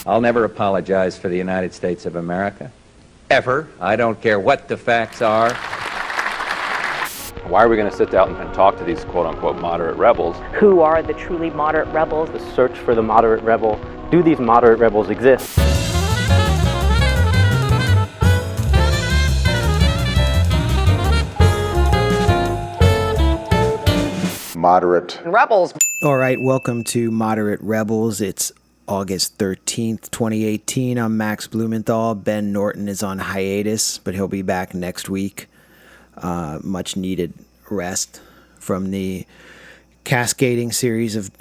I'll never apologize for the United States of America. Ever. I don't care what the facts are. Why are we going to sit down and talk to these quote-unquote moderate rebels? Who are the truly moderate rebels? The search for the moderate rebel. Do these moderate rebels exist? Moderate rebels. All right, welcome to Moderate Rebels. It's August 13th, 2018. I'm Max Blumenthal. Ben Norton is on hiatus, but he'll be back next week. Much needed rest from the cascading series of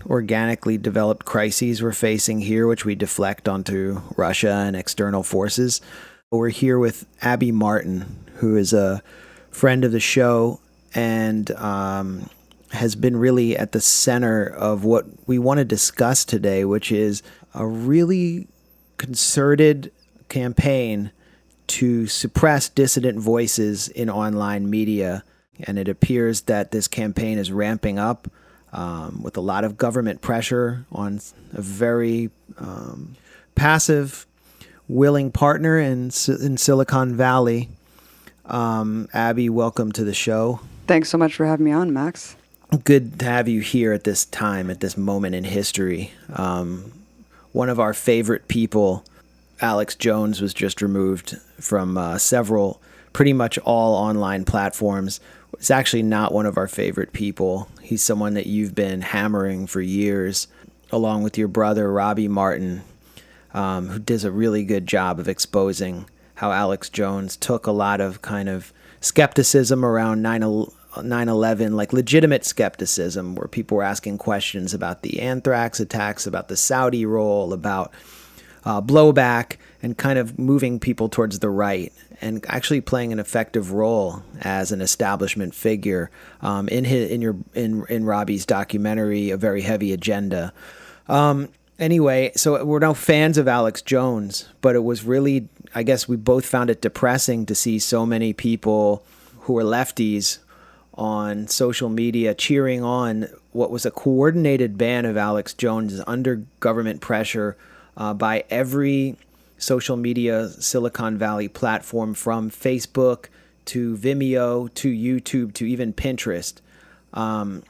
organically developed crises we're facing here, which we deflect onto Russia and external forces. We're here with Abby Martin, who is a friend of the show and has been really at the center of what we want to discuss today, which is a really concerted campaign to suppress dissident voices in online media. And it appears that this campaign is ramping up with a lot of government pressure on a very passive, willing partner in Silicon Valley. Abby, welcome to the show. Thanks so much for having me on, Max. Good to have you here at this time, at this moment in history. One of our favorite people, Alex Jones, was just removed from several, pretty much all online platforms. It's actually not one of our favorite people. He's someone that you've been hammering for years, along with your brother, Robbie Martin, who does a really good job of exposing how Alex Jones took a lot of kind of skepticism around 9/11, like legitimate skepticism, where people were asking questions about the anthrax attacks, about the Saudi role, about blowback, and kind of moving people towards the right, and actually playing an effective role as an establishment figure in Robbie's documentary, A Very Heavy Agenda. Anyway, so we're no fans of Alex Jones, but it was really, I guess we both found it depressing to see so many people who were lefties on social media cheering on what was a coordinated ban of Alex Jones under government pressure by every social media Silicon Valley platform, from Facebook to Vimeo to YouTube to even Pinterest. And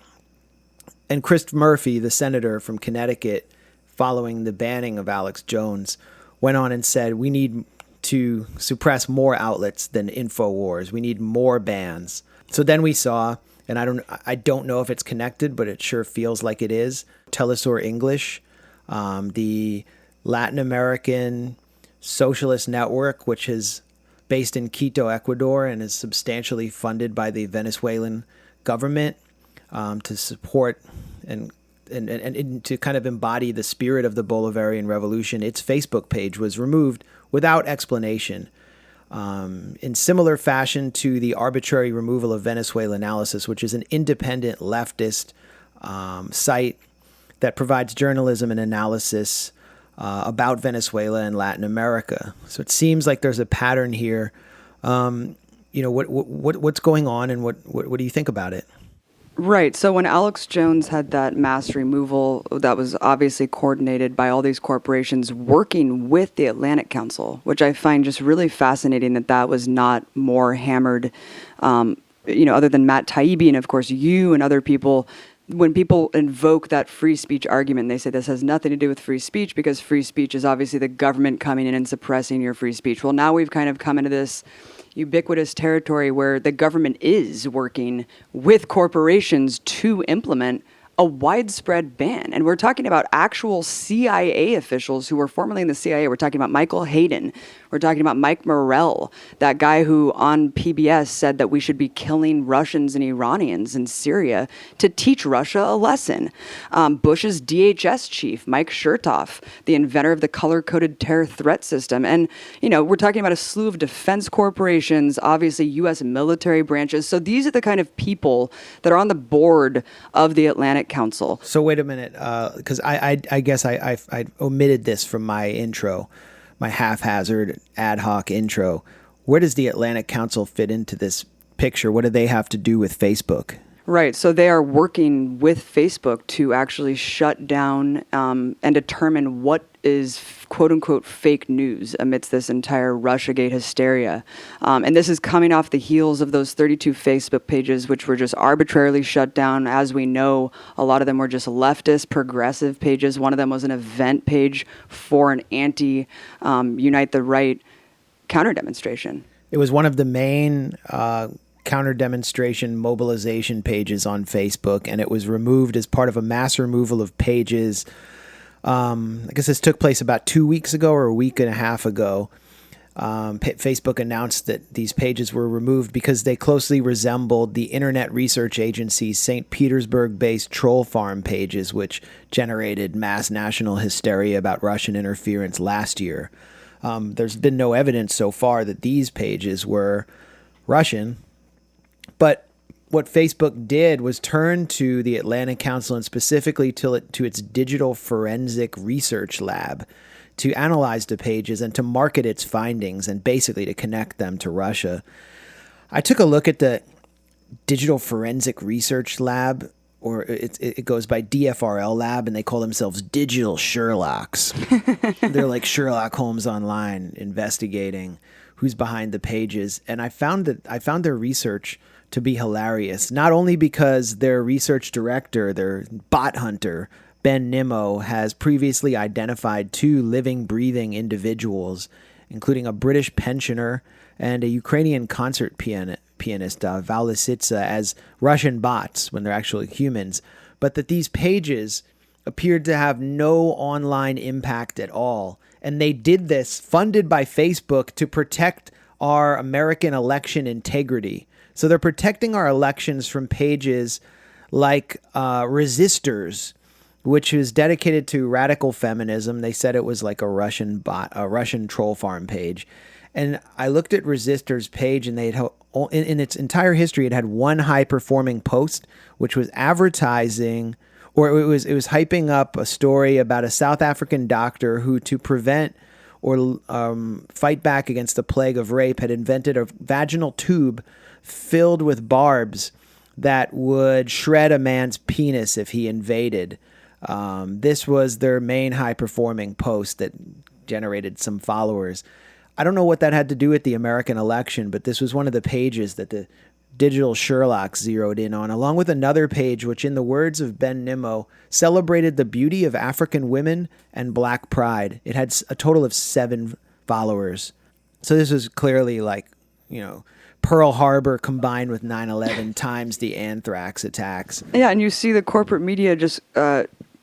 Chris Murphy, the senator from Connecticut, following the banning of Alex Jones, went on and said, we need to suppress more outlets than InfoWars. We need more bans. So then we saw, and I don't know if it's connected, but it sure feels like it is, Telesur English, the Latin American socialist network, which is based in Quito, Ecuador, and is substantially funded by the Venezuelan government to support and to kind of embody the spirit of the Bolivarian Revolution. Its Facebook page was removed without explanation. In similar fashion to the arbitrary removal of Venezuela Analysis, which is an independent leftist site that provides journalism and analysis about Venezuela and Latin America. So it seems like there's a pattern here. What's going on, and what do you think about it? Right. So when Alex Jones had that mass removal that was obviously coordinated by all these corporations working with the Atlantic Council, which I find just really fascinating that was not more hammered, other than Matt Taibbi and, of course, you and other people. When people invoke that free speech argument, they say this has nothing to do with free speech because free speech is obviously the government coming in and suppressing your free speech. Well, now we've kind of come into this ubiquitous territory where the government is working with corporations to implement a widespread ban. And we're talking about actual CIA officials who were formerly in the CIA. We're talking about Michael Hayden. We're talking about Mike Morrell, that guy who on PBS said that we should be killing Russians and Iranians in Syria to teach Russia a lesson. Bush's DHS chief, Mike Chertoff, the inventor of the color-coded terror threat system. And, we're talking about a slew of defense corporations, obviously U.S. military branches. So these are the kind of people that are on the board of the Atlantic Council. So wait a minute, because I guess I omitted this from my intro, my haphazard ad hoc intro. Where does the Atlantic Council fit into this picture? What do they have to do with Facebook? Right. So they are working with Facebook to actually shut down and determine what is quote unquote fake news amidst this entire Russiagate hysteria. And this is coming off the heels of those 32 Facebook pages, which were just arbitrarily shut down. As we know, a lot of them were just leftist, progressive pages. One of them was an event page for an anti-Unite the Right counter demonstration. It was one of the main counter-demonstration mobilization pages on Facebook, and it was removed as part of a mass removal of pages. I guess this took place about 2 weeks ago or a week and a half ago. Facebook announced that these pages were removed because they closely resembled the internet research agency's St. Petersburg-based troll farm pages, which generated mass national hysteria about Russian interference last year. There's been no evidence so far that these pages were Russian. But what Facebook did was turn to the Atlantic Council and specifically to its digital forensic research lab to analyze the pages and to market its findings and basically to connect them to Russia. I took a look at the digital forensic research lab, or it goes by DFRL lab, and they call themselves digital Sherlocks. They're like Sherlock Holmes online investigating who's behind the pages. And I found their research to be hilarious, not only because their research director, their bot hunter, Ben Nimmo, has previously identified 2 living, breathing individuals, including a British pensioner and a Ukrainian concert pianist, Valisitsa, as Russian bots when they're actually humans, but that these pages appeared to have no online impact at all. And they did this funded by Facebook to protect our American election integrity. So they're protecting our elections from pages like Resistors, which is dedicated to radical feminism. They said it was like a Russian bot, a Russian troll farm page. And I looked at Resistors' page, and they had in its entire history, it had one high-performing post, which was advertising, or it was hyping up a story about a South African doctor who, to prevent or fight back against the plague of rape, had invented a vaginal tube filled with barbs that would shred a man's penis if he invaded. This was their main high-performing post that generated some followers. I don't know what that had to do with the American election, but this was one of the pages that the digital Sherlock zeroed in on, along with another page which, in the words of Ben Nimmo, celebrated the beauty of African women and black pride. It had a total of 7 followers. So this was clearly like, Pearl Harbor combined with 9/11 times the anthrax attacks. Yeah, and you see the corporate media just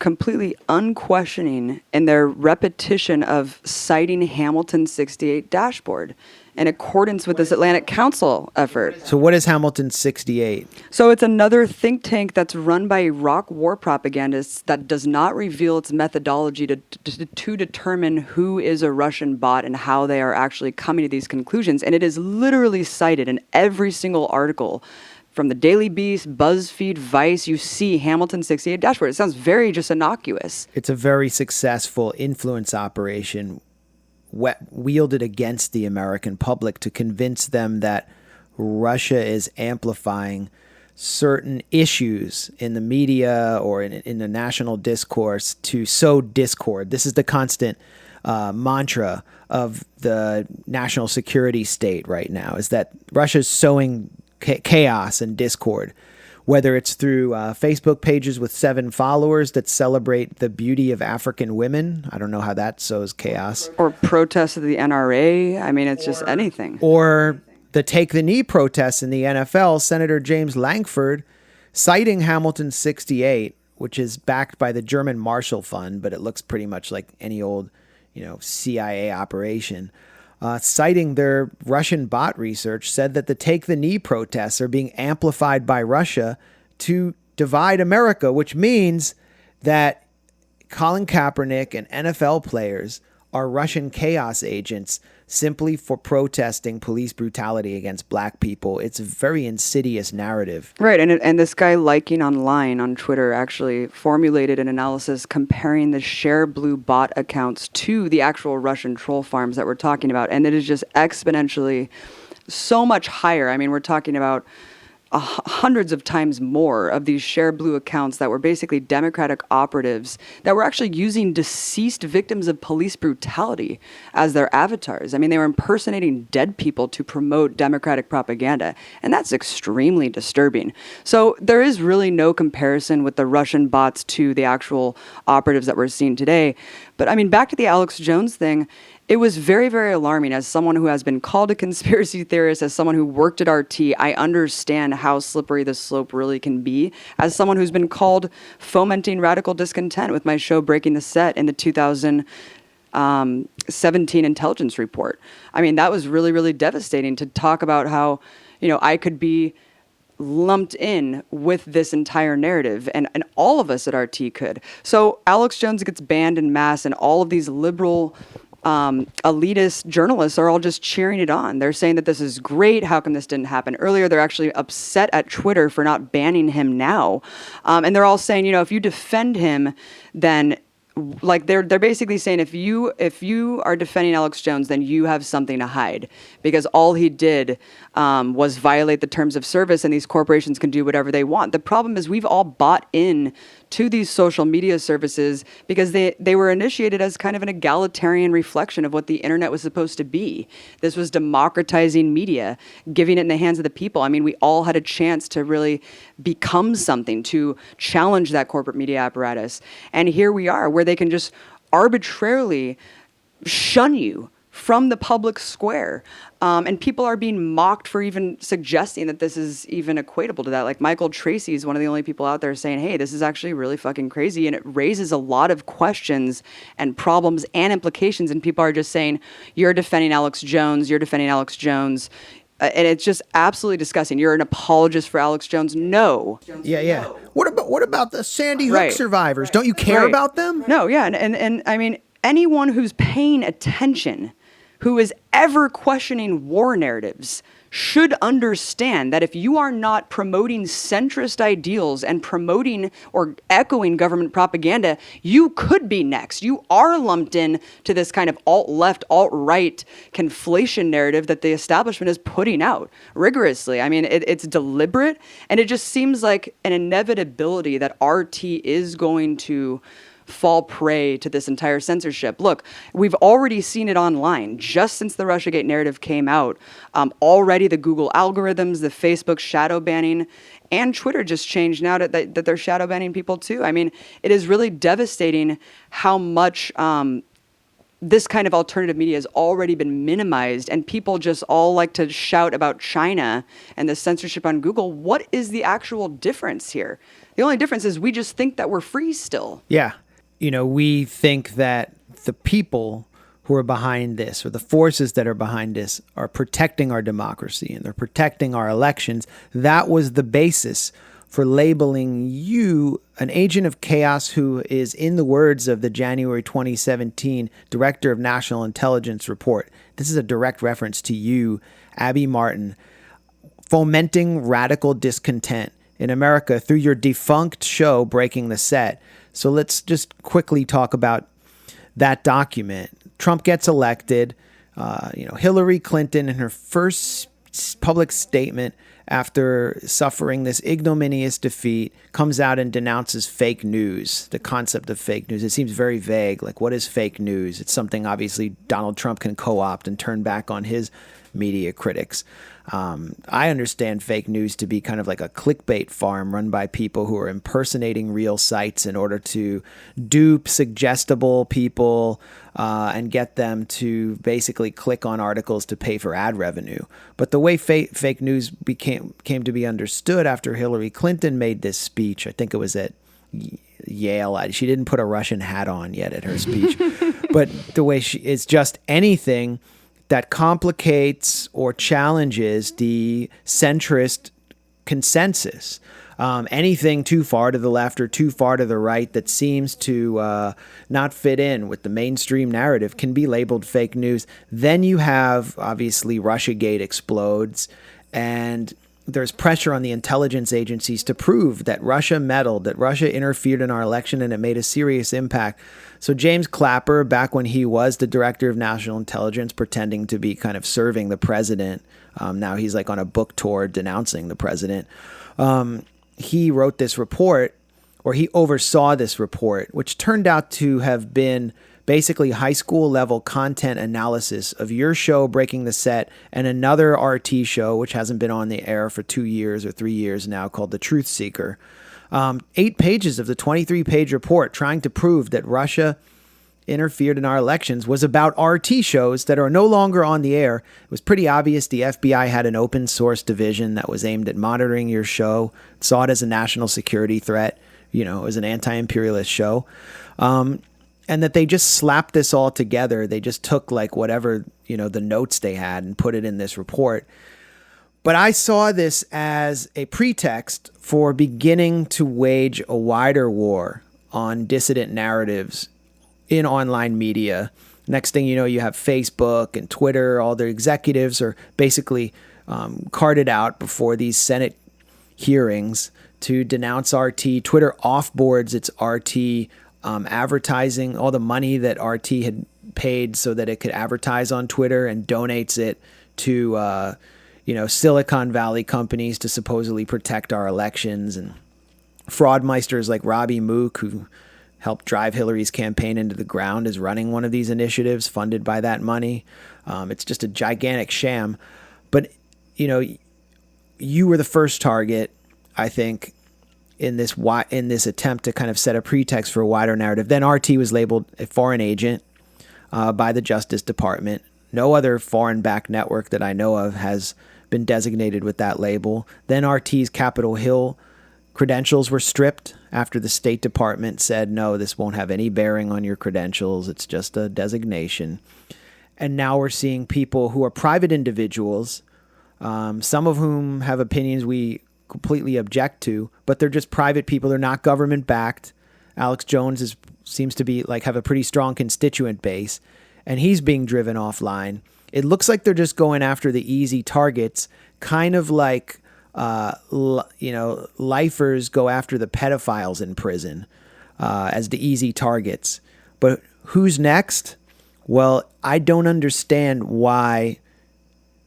completely unquestioning in their repetition of citing Hamilton's 68 dashboard in accordance with this Atlantic Council effort. So what is Hamilton 68? So it's another think tank that's run by Iraq war propagandists that does not reveal its methodology to determine who is a Russian bot and how they are actually coming to these conclusions. And it is literally cited in every single article. From the Daily Beast, BuzzFeed, Vice, you see Hamilton 68 dashboard. It sounds very just innocuous. It's a very successful influence operation wielded against the American public to convince them that Russia is amplifying certain issues in the media or in the national discourse to sow discord. This is the constant mantra of the national security state right now, is that Russia's sowing chaos and discord, whether it's through Facebook pages with 7 followers that celebrate the beauty of African women. I don't know how that sows chaos. Or protests of the NRA. I mean, it's just anything. Or the Take the Knee protests in the NFL, Senator James Lankford citing Hamilton 68, which is backed by the German Marshall Fund, but it looks pretty much like any old, CIA operation. Citing their Russian bot research, said that the Take the Knee protests are being amplified by Russia to divide America, which means that Colin Kaepernick and NFL players are Russian chaos agents simply for protesting police brutality against black people. It's a very insidious narrative. Right, and this guy Liking Online on Twitter actually formulated an analysis comparing the Share Blue bot accounts to the actual Russian troll farms that we're talking about, and it is just exponentially so much higher. I mean, we're talking about hundreds of times more of these Share Blue accounts that were basically Democratic operatives that were actually using deceased victims of police brutality as their avatars. I mean, they were impersonating dead people to promote Democratic propaganda, and that's extremely disturbing. So there is really no comparison with the Russian bots to the actual operatives that we're seeing today. But I mean, back to the Alex Jones thing, it was very, very alarming. As someone who has been called a conspiracy theorist, as someone who worked at RT, I understand how slippery the slope really can be. As someone who's been called fomenting radical discontent with my show Breaking the Set in the 2017 intelligence report. I mean, that was really, really devastating to talk about how, I could be lumped in with this entire narrative, and all of us at RT could. So Alex Jones gets banned en masse, and all of these liberal elitist journalists are all just cheering it on. They're saying that this is great. How come this didn't happen earlier? They're actually upset at Twitter for not banning him now. And they're all saying, if you defend him, then they're basically saying if you are defending Alex Jones, then you have something to hide, because all he did was violate the terms of service, and these corporations can do whatever they want. The problem is we've all bought in to these social media services because they were initiated as kind of an egalitarian reflection of what the internet was supposed to be. This was democratizing media, giving it in the hands of the people. I mean, we all had a chance to really become something, to challenge that corporate media apparatus. And here we are, where they can just arbitrarily shun you from the public square. And people are being mocked for even suggesting that this is even equatable to that. Like Michael Tracy is one of the only people out there saying, hey, this is actually really fucking crazy. And it raises a lot of questions and problems and implications. And people are just saying, you're defending Alex Jones. You're defending Alex Jones. And it's just absolutely disgusting. You're an apologist for Alex Jones. No. Yeah. What about the Sandy Hook survivors? Don't you care about them? No, yeah. And I mean, anyone who's paying attention, who is ever questioning war narratives, should understand that if you are not promoting centrist ideals and promoting or echoing government propaganda, you could be next. You are lumped in to this kind of alt-left, alt-right conflation narrative that the establishment is putting out rigorously. I mean, it's deliberate, and it just seems like an inevitability that RT is going to fall prey to this entire censorship. Look, we've already seen it online just since the Russiagate narrative came out. Already the Google algorithms, the Facebook shadow banning, and Twitter just changed now that they're shadow banning people too. I mean, it is really devastating how much this kind of alternative media has already been minimized, and people just all like to shout about China and the censorship on Google. What is the actual difference here? The only difference is we just think that we're free still. Yeah. We think that the people who are behind this, or the forces that are behind this, are protecting our democracy and they're protecting our elections. That was the basis for labeling you an agent of chaos who is, in the words of the January 2017 Director of National Intelligence report, this is a direct reference to you, Abby Martin, fomenting radical discontent in America through your defunct show, Breaking the Set. So let's just quickly talk about that document. Trump gets elected. Hillary Clinton, in her first public statement after suffering this ignominious defeat, comes out and denounces fake news, the concept of fake news. It seems very vague. Like, what is fake news? It's something obviously Donald Trump can co-opt and turn back on his media critics. I understand fake news to be kind of like a clickbait farm run by people who are impersonating real sites in order to dupe suggestible people and get them to basically click on articles to pay for ad revenue. But the way fake news came to be understood after Hillary Clinton made this speech, I think it was at Yale. She didn't put a Russian hat on yet at her speech. But the way it's just anything that complicates or challenges the centrist consensus. Anything too far to the left or too far to the right that seems to not fit in with the mainstream narrative can be labeled fake news. Then you have, obviously, Russiagate explodes, and there's pressure on the intelligence agencies to prove that Russia meddled, that Russia interfered in our election, and it made a serious impact. So James Clapper, back when he was the director of national intelligence, pretending to be kind of serving the president, now he's like on a book tour denouncing the president. He wrote this report, or he oversaw this report, which turned out to have been basically high school level content analysis of your show, Breaking the Set, and another RT show, which hasn't been on the air for 2 years or 3 years now, called The Truth Seeker. 8 pages of the 23-page report trying to prove that Russia interfered in our elections was about RT shows that are no longer on the air. It was pretty obvious the FBI had an open source division that was aimed at monitoring your show, saw it as a national security threat, as an anti-imperialist show. And that they just slapped this all together. They just took like whatever, the notes they had and put it in this report. But I saw this as a pretext for beginning to wage a wider war on dissident narratives in online media. Next thing you know, you have Facebook and Twitter. All their executives are basically carted out before these Senate hearings to denounce RT. Twitter offboards its RT advertising, all the money that RT had paid so that it could advertise on Twitter, and donates it to, Silicon Valley companies to supposedly protect our elections. And fraudmeisters like Robbie Mook, who helped drive Hillary's campaign into the ground, is running one of these initiatives funded by that money. It's just a gigantic sham. But, you were the first target, I think, in this attempt to kind of set a pretext for a wider narrative. Then RT was labeled a foreign agent by the Justice Department. No other foreign-backed network that I know of has been designated with that label. Then RT's Capitol Hill credentials were stripped after the State Department said, no, this won't have any bearing on your credentials. It's just a designation. And now we're seeing people who are private individuals, some of whom have opinions we completely object to, but they're just private people. They're not government backed. Alex Jones seems to be have a pretty strong constituent base, and he's being driven offline. It looks like they're just going after the easy targets, kind of like lifers go after the pedophiles in prison as the easy targets. But who's next? Well, I don't understand why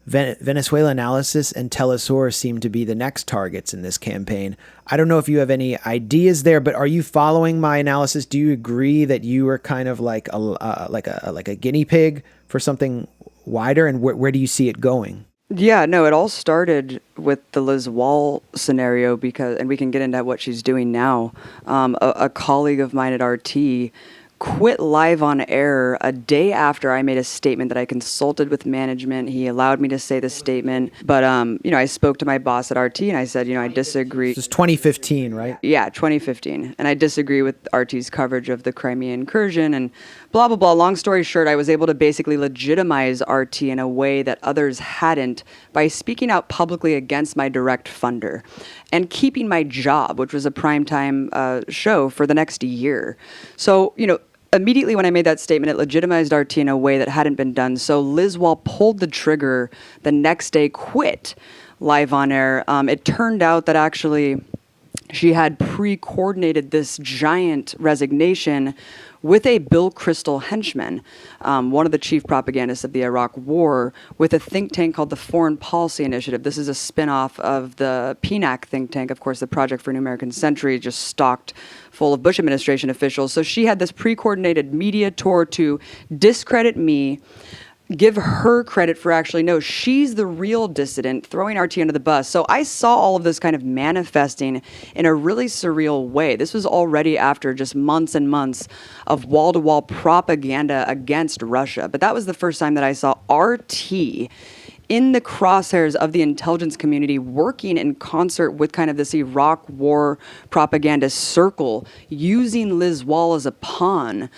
Venezuela Analysis and Telesur seem to be the next targets in this campaign. I don't know if you have any ideas there, but are you following my analysis? Do you agree that you are kind of like a guinea pig for something wider, and where do you see it going? Yeah, no, it all started with the Liz Wall scenario and we can get into what she's doing now. A colleague of mine at RT quit live on air a day after I made a statement that I consulted with management. He allowed me to say the statement, but I spoke to my boss at RT and I said, I disagree. This is 2015, right? Yeah, 2015. And I disagree with RT's coverage of the Crimea incursion and blah, blah, blah. Long story short, I was able to basically legitimize RT in a way that others hadn't by speaking out publicly against my direct funder and keeping my job, which was a primetime show for the next year. So, immediately when I made that statement, it legitimized RT in a way that hadn't been done. So Liz Wall pulled the trigger the next day, quit live on air. It turned out that actually she had pre-coordinated this giant resignation with a Bill Kristol henchman, one of the chief propagandists of the Iraq War, with a think tank called the Foreign Policy Initiative. This is a spin-off of the PNAC think tank, of course, the Project for a New American Century, just stocked full of Bush administration officials. So she had this pre-coordinated media tour to discredit me, give her credit for actually, no, she's the real dissident, throwing RT under the bus. So I saw all of this kind of manifesting in a really surreal way. This was already after just months and months of wall-to-wall propaganda against Russia. But that was the first time that I saw RT in the crosshairs of the intelligence community, working in concert with kind of this Iraq war propaganda circle, using Liz Wall as a pawn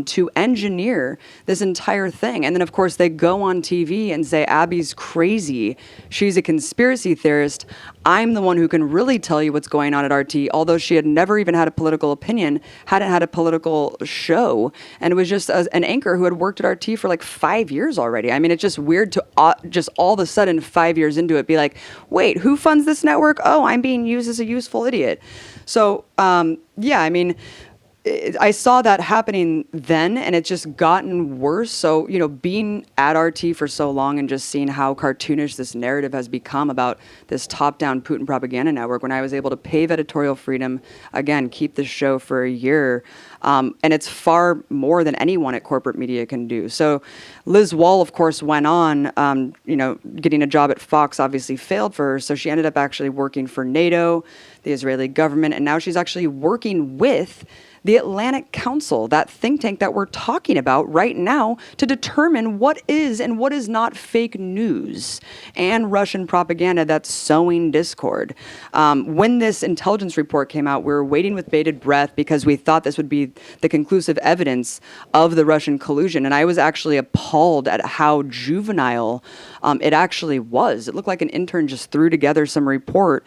to engineer this entire thing. And then, of course, they go on TV and say, Abby's crazy. She's a conspiracy theorist. I'm the one who can really tell you what's going on at RT, although she had never even had a political opinion, hadn't had a political show, and it was just an anchor who had worked at RT for like 5 years already. I mean, it's just weird to just all of a sudden 5 years into it be like, wait, who funds this network? Oh, I'm being used as a useful idiot. So yeah, I mean, I saw that happening then, and it's just gotten worse. So, you know, being at RT for so long and just seeing how cartoonish this narrative has become about this top-down Putin propaganda network, when I was able to pave editorial freedom, again, keep the show for a year, and it's far more than anyone at corporate media can do. So Liz Wall, of course, went on, you know, getting a job at Fox obviously failed for her, so she ended up actually working for NATO, the Israeli government, and now she's actually working with the Atlantic Council, that think tank that we're talking about right now, to determine what is and what is not fake news and Russian propaganda that's sowing discord. When this intelligence report came out, we were waiting with bated breath because we thought this would be the conclusive evidence of the Russian collusion. And I was actually appalled at how juvenile it actually was. It looked like an intern just threw together some report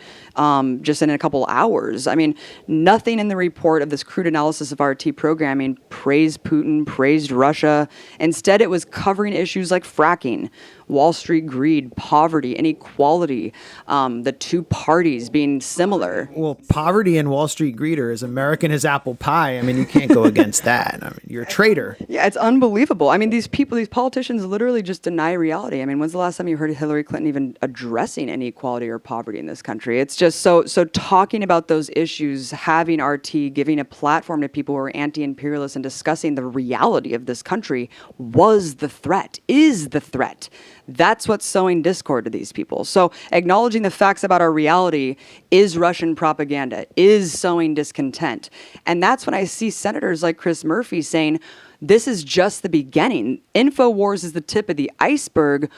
just in a couple hours. I mean, nothing in the report of this crude analysis of RT programming praised Putin, praised Russia. Instead, it was covering issues like fracking, Wall Street greed, poverty, inequality, the two parties being similar. Well, poverty and Wall Street greed are as American as apple pie. I mean, you can't go against that. I mean, you're a traitor. Yeah, it's unbelievable. I mean, these politicians literally just deny reality. I mean, when's the last time you heard Hillary Clinton even addressing inequality or poverty in this country? It's just so talking about those issues, having RT, giving a platform to people who are anti-imperialists and discussing the reality of this country was the threat, is the threat. That's what's sowing discord to these people. So acknowledging the facts about our reality is Russian propaganda, is sowing discontent. And that's when I see senators like Chris Murphy saying, this is just the beginning. InfoWars is the tip of the iceberg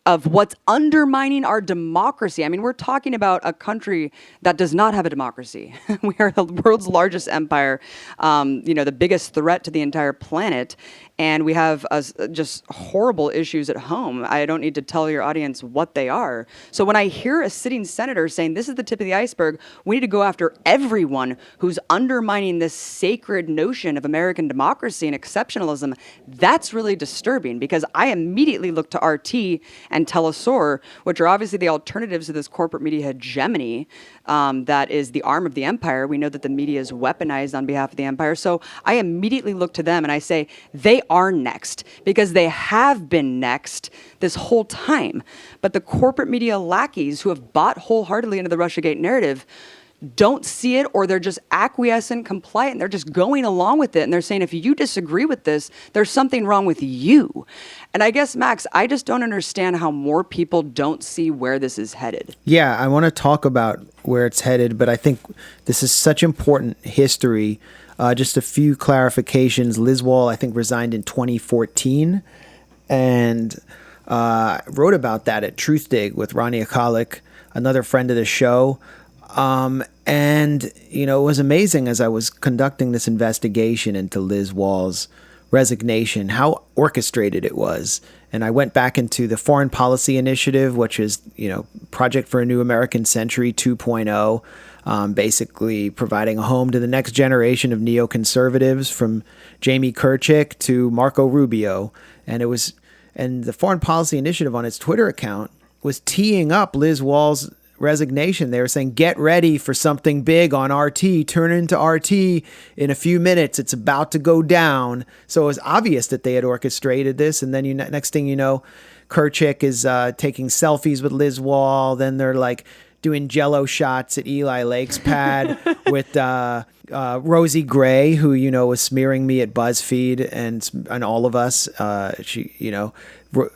of what's undermining our democracy. I mean, we're talking about a country that does not have a democracy. We are the world's largest empire, you know, the biggest threat to the entire planet. And we have just horrible issues at home. I don't need to tell your audience what they are. So when I hear a sitting senator saying this is the tip of the iceberg, we need to go after everyone who's undermining this sacred notion of American democracy and exceptionalism, that's really disturbing, because I immediately look to RT and Telesur, which are obviously the alternatives to this corporate media hegemony that is the arm of the empire. We know that the media is weaponized on behalf of the empire. So I immediately look to them and I say, they are next, because they have been next this whole time. But the corporate media lackeys who have bought wholeheartedly into the Russiagate narrative don't see it, or they're just acquiescent, compliant, and they're just going along with it. And they're saying, if you disagree with this, there's something wrong with you. And I guess, Max, I just don't understand how more people don't see where this is headed. Yeah, I want to talk about where it's headed, but I think this is such important history. Just a few clarifications. Liz Wall, I think, resigned in 2014 and wrote about that at Truthdig with Ronnie Akalik, another friend of the show. And, you know, it was amazing as I was conducting this investigation into Liz Wall's resignation, how orchestrated it was. And I went back into the Foreign Policy Initiative, which is, you know, Project for a New American Century 2.0, basically providing a home to the next generation of neoconservatives, from Jamie Kirchick to Marco Rubio. And the Foreign Policy Initiative on its Twitter account was teeing up Liz Wall's resignation. They were saying, get ready for something big on RT, turn into RT in a few minutes, it's about to go down. So it was obvious that they had orchestrated this. And then next thing you know, Kirchick is taking selfies with Liz Wall. Then they're like doing jello shots at Eli Lake's pad with Rosie Gray, who, you know, was smearing me at BuzzFeed and all of us. She, you know,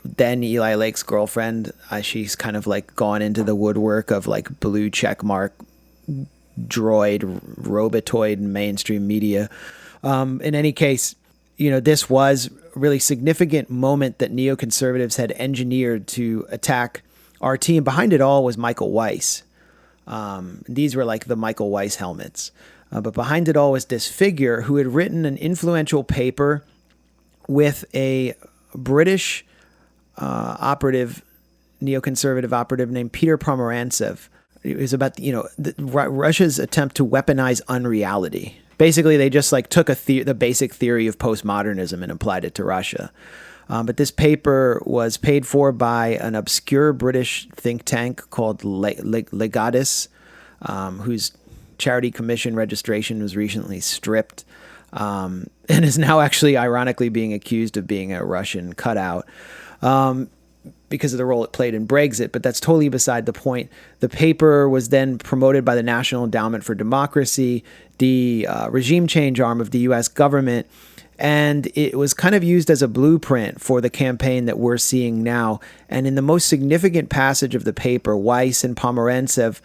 then Eli Lake's girlfriend, she's kind of like gone into the woodwork of like blue checkmark droid robotoid mainstream media. In any case, you know, this was a really significant moment that neoconservatives had engineered to attack RT, and behind it all was Michael Weiss. These were like the Michael Weiss helmets. But behind it all was this figure who had written an influential paper with a British neoconservative operative named Peter Pomerantsev. It was about, you know, Russia's attempt to weaponize unreality. Basically, they just like took the basic theory of postmodernism and applied it to Russia. But this paper was paid for by an obscure British think tank called Legatus, whose charity commission registration was recently stripped, and is now actually ironically being accused of being a Russian cutout. Because of the role it played in Brexit, but that's totally beside the point. The paper was then promoted by the National Endowment for Democracy, the regime change arm of the U.S. government, and it was kind of used as a blueprint for the campaign that we're seeing now. And in the most significant passage of the paper, Weiss and Pomerantsev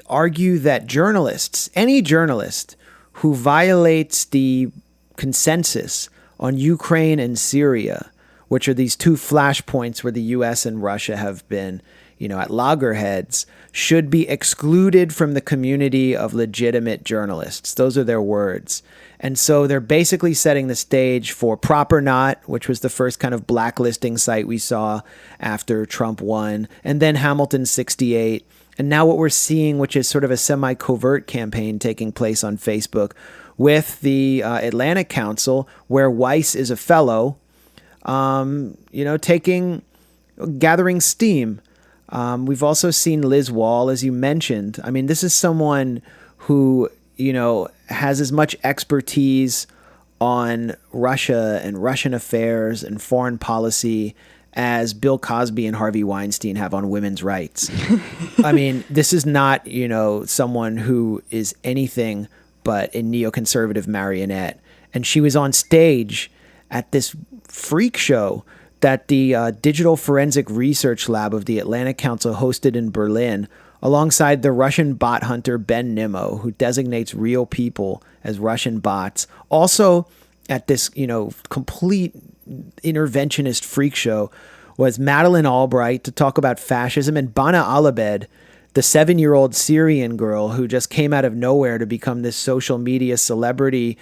argue that journalists, any journalist who violates the consensus on Ukraine and Syria, which are these two flashpoints where the U.S. and Russia have been, at loggerheads, should be excluded from the community of legitimate journalists. Those are their words. And so they're basically setting the stage for Proper Not, which was the first kind of blacklisting site we saw after Trump won, and then Hamilton 68. And now what we're seeing, which is sort of a semi-covert campaign taking place on Facebook with the Atlantic Council, where Weiss is a fellow, gathering steam. We've also seen Liz Wall, as you mentioned. I mean, this is someone who, has as much expertise on Russia and Russian affairs and foreign policy as Bill Cosby and Harvey Weinstein have on women's rights. I mean, this is not, someone who is anything but a neoconservative marionette. And she was on stage at this freak show that the Digital Forensic Research Lab of the Atlantic Council hosted in Berlin, alongside the Russian bot hunter Ben Nimmo, who designates real people as Russian bots. Also at this, complete interventionist freak show was Madeleine Albright to talk about fascism, and Bana Alabed, the 7-year-old Syrian girl who just came out of nowhere to become this social media celebrity,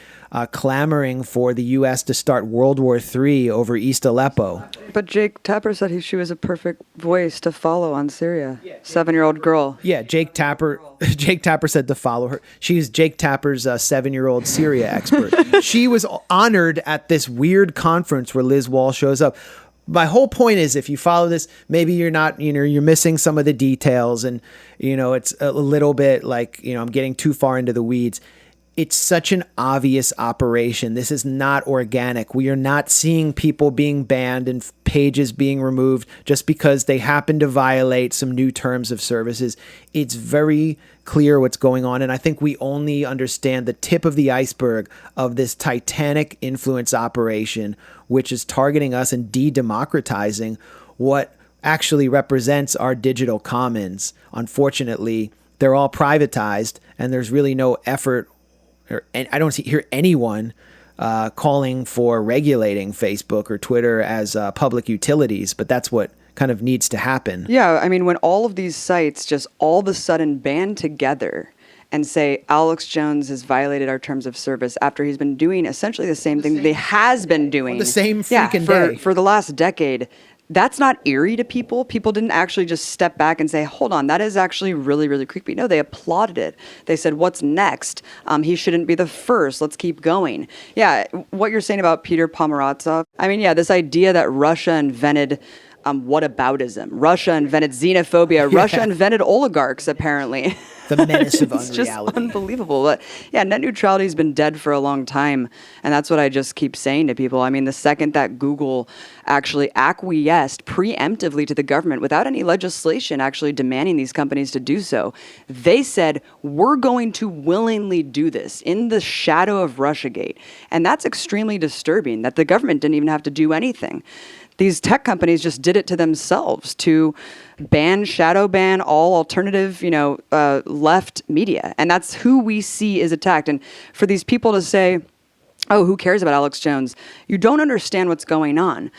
clamoring for the U.S. to start World War III over East Aleppo. But Jake Tapper said she was a perfect voice to follow on Syria. 7-year-old girl. Yeah, Jake Tapper said to follow her. She's Jake Tapper's 7-year-old Syria expert. She was honored at this weird conference where Liz Wall shows up. My whole point is, if you follow this, maybe you're not, you're missing some of the details, and, it's a little bit like, I'm getting too far into the weeds. It's such an obvious operation. This is not organic. We are not seeing people being banned and pages being removed just because they happen to violate some new terms of services. It's very clear what's going on. And I think we only understand the tip of the iceberg of this titanic influence operation, which is targeting us and de-democratizing what actually represents our digital commons. Unfortunately, they're all privatized, and there's really no effort, and I don't hear anyone calling for regulating Facebook or Twitter as public utilities, but that's what kind of needs to happen. Yeah, I mean, when all of these sites just all of a sudden band together and say Alex Jones has violated our terms of service after he's been doing essentially the same thing that he has been doing. The same freaking day. For the last decade. That's not eerie to people. People didn't actually just step back and say, hold on, that is actually really, really creepy. No, they applauded it. They said, what's next? He shouldn't be the first. Let's keep going. Yeah, what you're saying about Peter Pomerantsev, I mean, yeah, this idea that Russia invented whataboutism. Russia invented xenophobia. Russia invented oligarchs, apparently. The menace of It's just unreality. unbelievable. But yeah, net neutrality has been dead for a long time. And that's what I just keep saying to people. I mean, the second that Google actually acquiesced preemptively to the government without any legislation actually demanding these companies to do so, they said, we're going to willingly do this in the shadow of Russiagate. And that's extremely disturbing that the government didn't even have to do anything. These tech companies just did it to themselves to shadow ban all alternative, left media. And that's who we see is attacked. And for these people to say, oh, who cares about Alex Jones? You don't understand what's going on.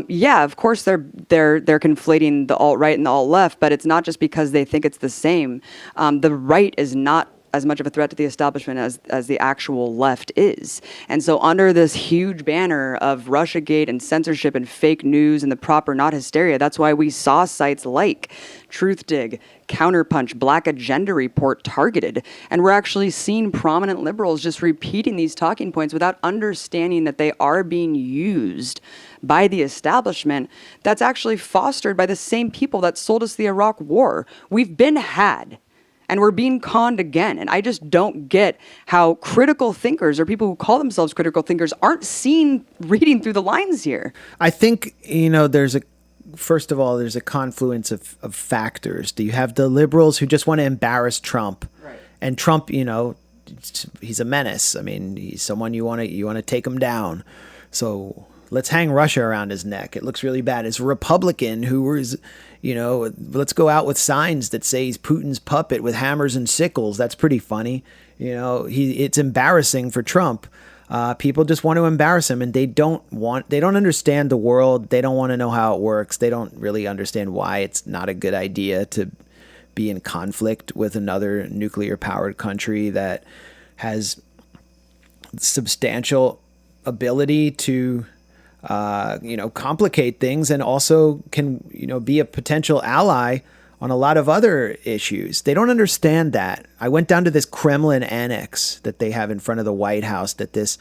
Yeah, of course they're conflating the alt-right and the alt-left, but it's not just because they think it's the same. The right is not as much of a threat to the establishment as the actual left is. And so under this huge banner of Russiagate and censorship and fake news and the proper not hysteria, that's why we saw sites like Truthdig, Counterpunch, Black Agenda Report targeted. And we're actually seeing prominent liberals just repeating these talking points without understanding that they are being used by the establishment that's actually fostered by the same people that sold us the Iraq War. We've been had. And we're being conned again. And I just don't get how critical thinkers or people who call themselves critical thinkers aren't seen reading through the lines here. I think, first of all, there's a confluence of factors. Do you have the liberals who just want to embarrass Trump? Right. And Trump, he's a menace. I mean, he's someone you want to take him down. So let's hang Russia around his neck. It looks really bad. It's a Republican who is, let's go out with signs that say he's Putin's puppet with hammers and sickles. That's pretty funny. It's embarrassing for Trump. People just want to embarrass him, and they don't understand the world. They don't want to know how it works. They don't really understand why it's not a good idea to be in conflict with another nuclear powered country that has substantial ability to complicate things, and also can, be a potential ally on a lot of other issues. They don't understand that. I went down to this Kremlin annex that they have in front of the White House that this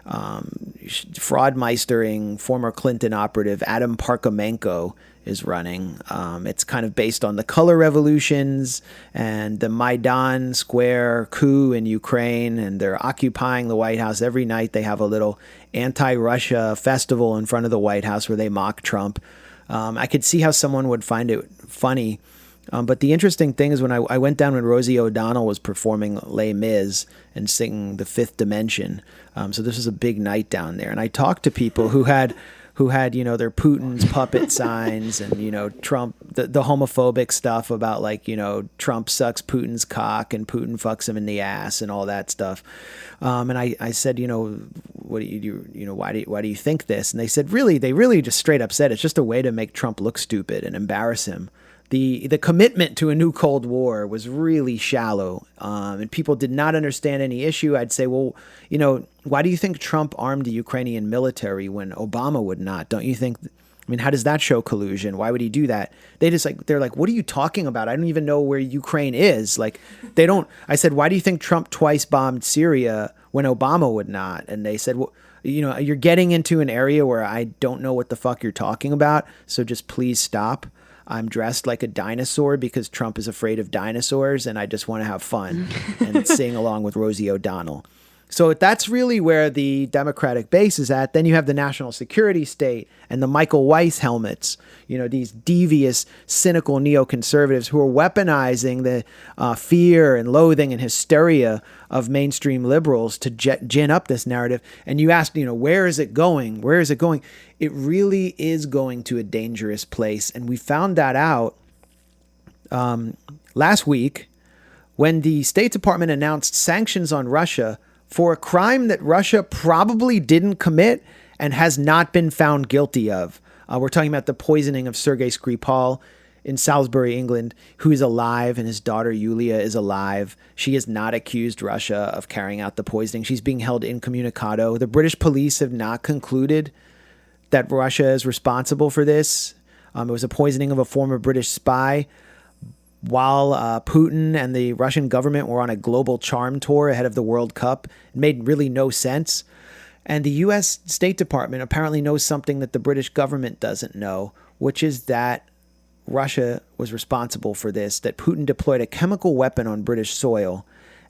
fraudmeistering former Clinton operative Adam Parkhomenko is running. It's kind of based on the color revolutions and the Maidan Square coup in Ukraine, and they're occupying the White House. Every night they have a little anti-Russia festival in front of the White House where they mock Trump. I could see how someone would find it funny. But the interesting thing is when I went down when Rosie O'Donnell was performing Les Mis and singing The Fifth Dimension. So this was a big night down there. And I talked to people who had their Putin's puppet signs and, Trump, the homophobic stuff about Trump sucks Putin's cock and Putin fucks him in the ass and all that stuff. And I said, what do you why do you think this? And they said, they really just straight up said it's just a way to make Trump look stupid and embarrass him. The commitment to a new Cold War was really shallow, and people did not understand any issue. I'd say, well, why do you think Trump armed the Ukrainian military when Obama would not? Don't you think? How does that show collusion? Why would he do that? They're like, what are you talking about? I don't even know where Ukraine is. They don't. I said, why do you think Trump twice bombed Syria when Obama would not? And they said, well, you're getting into an area where I don't know what the fuck you're talking about. So just please stop. I'm dressed like a dinosaur because Trump is afraid of dinosaurs, and I just want to have fun and sing along with Rosie O'Donnell. So that's really where the Democratic base is at. Then you have the national security state and the Michael Weiss helmets, these devious, cynical neoconservatives who are weaponizing the fear and loathing and hysteria of mainstream liberals to gin up this narrative. And you ask, where is it going? Where is it going? It really is going to a dangerous place. And we found that out last week when the State Department announced sanctions on Russia for a crime that Russia probably didn't commit and has not been found guilty of. We're talking about the poisoning of Sergei Skripal in Salisbury, England, who is alive, and his daughter Yulia is alive. She has not accused Russia of carrying out the poisoning. She's being held incommunicado. The British police have not concluded that Russia is responsible for this. It was a poisoning of a former British spy while Putin and the Russian government were on a global charm tour ahead of the World Cup. It made really no sense. And the U.S. State Department apparently knows something that the British government doesn't know, which is that Russia was responsible for this, that Putin deployed a chemical weapon on British soil.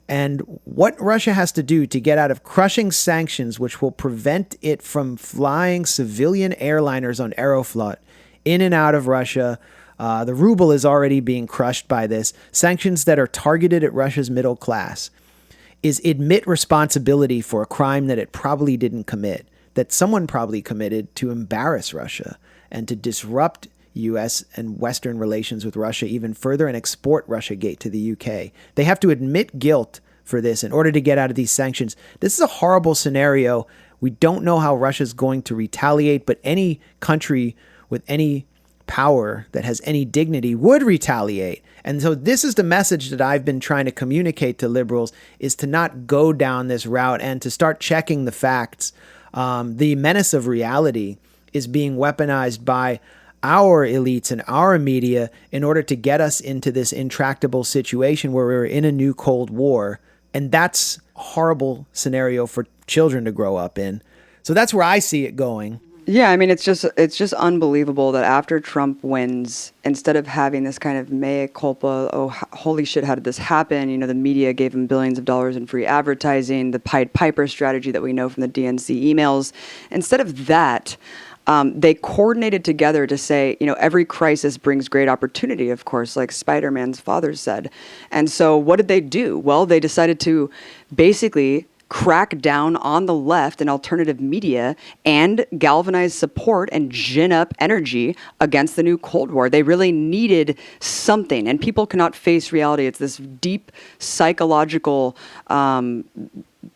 And what Russia has to do to get out of crushing sanctions, which will prevent it from flying civilian airliners on Aeroflot in and out of Russia. The ruble is already being crushed by this. Sanctions that are targeted at Russia's middle class is admit responsibility for a crime that it probably didn't commit, that someone probably committed to embarrass Russia and to disrupt U.S. and Western relations with Russia even further and export Russiagate to the UK. They have to admit guilt for this in order to get out of these sanctions. This is a horrible scenario. We don't know how Russia's going to retaliate, but any country with any power that has any dignity would retaliate. And so this is the message that I've been trying to communicate to liberals, is to not go down this route and to start checking the facts. The menace of reality is being weaponized by our elites and our media in order to get us into this intractable situation where we're in a new Cold War. And that's a horrible scenario for children to grow up in. So that's where I see it going. Yeah, I mean, it's just unbelievable that after Trump wins, instead of having this kind of mea culpa, oh, holy shit, how did this happen? You know, the media gave him billions of dollars in free advertising, the Pied Piper strategy that we know from the DNC emails. Instead of that, they coordinated together to say, you know, every crisis brings great opportunity, of course, like Spider-Man's father said. And so what did they do? Well, they decided to basically crack down on the left and alternative media and galvanize support and gin up energy against the new Cold War. They really needed something, and people cannot face reality. It's this deep psychological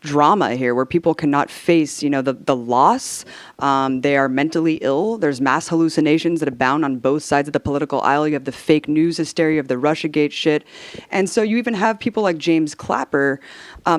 drama here where people cannot face, you know, the loss. They are mentally ill. There's mass hallucinations that abound on both sides of the political aisle. You have the fake news hysteria of the Russiagate shit. And so you even have people like James Clapper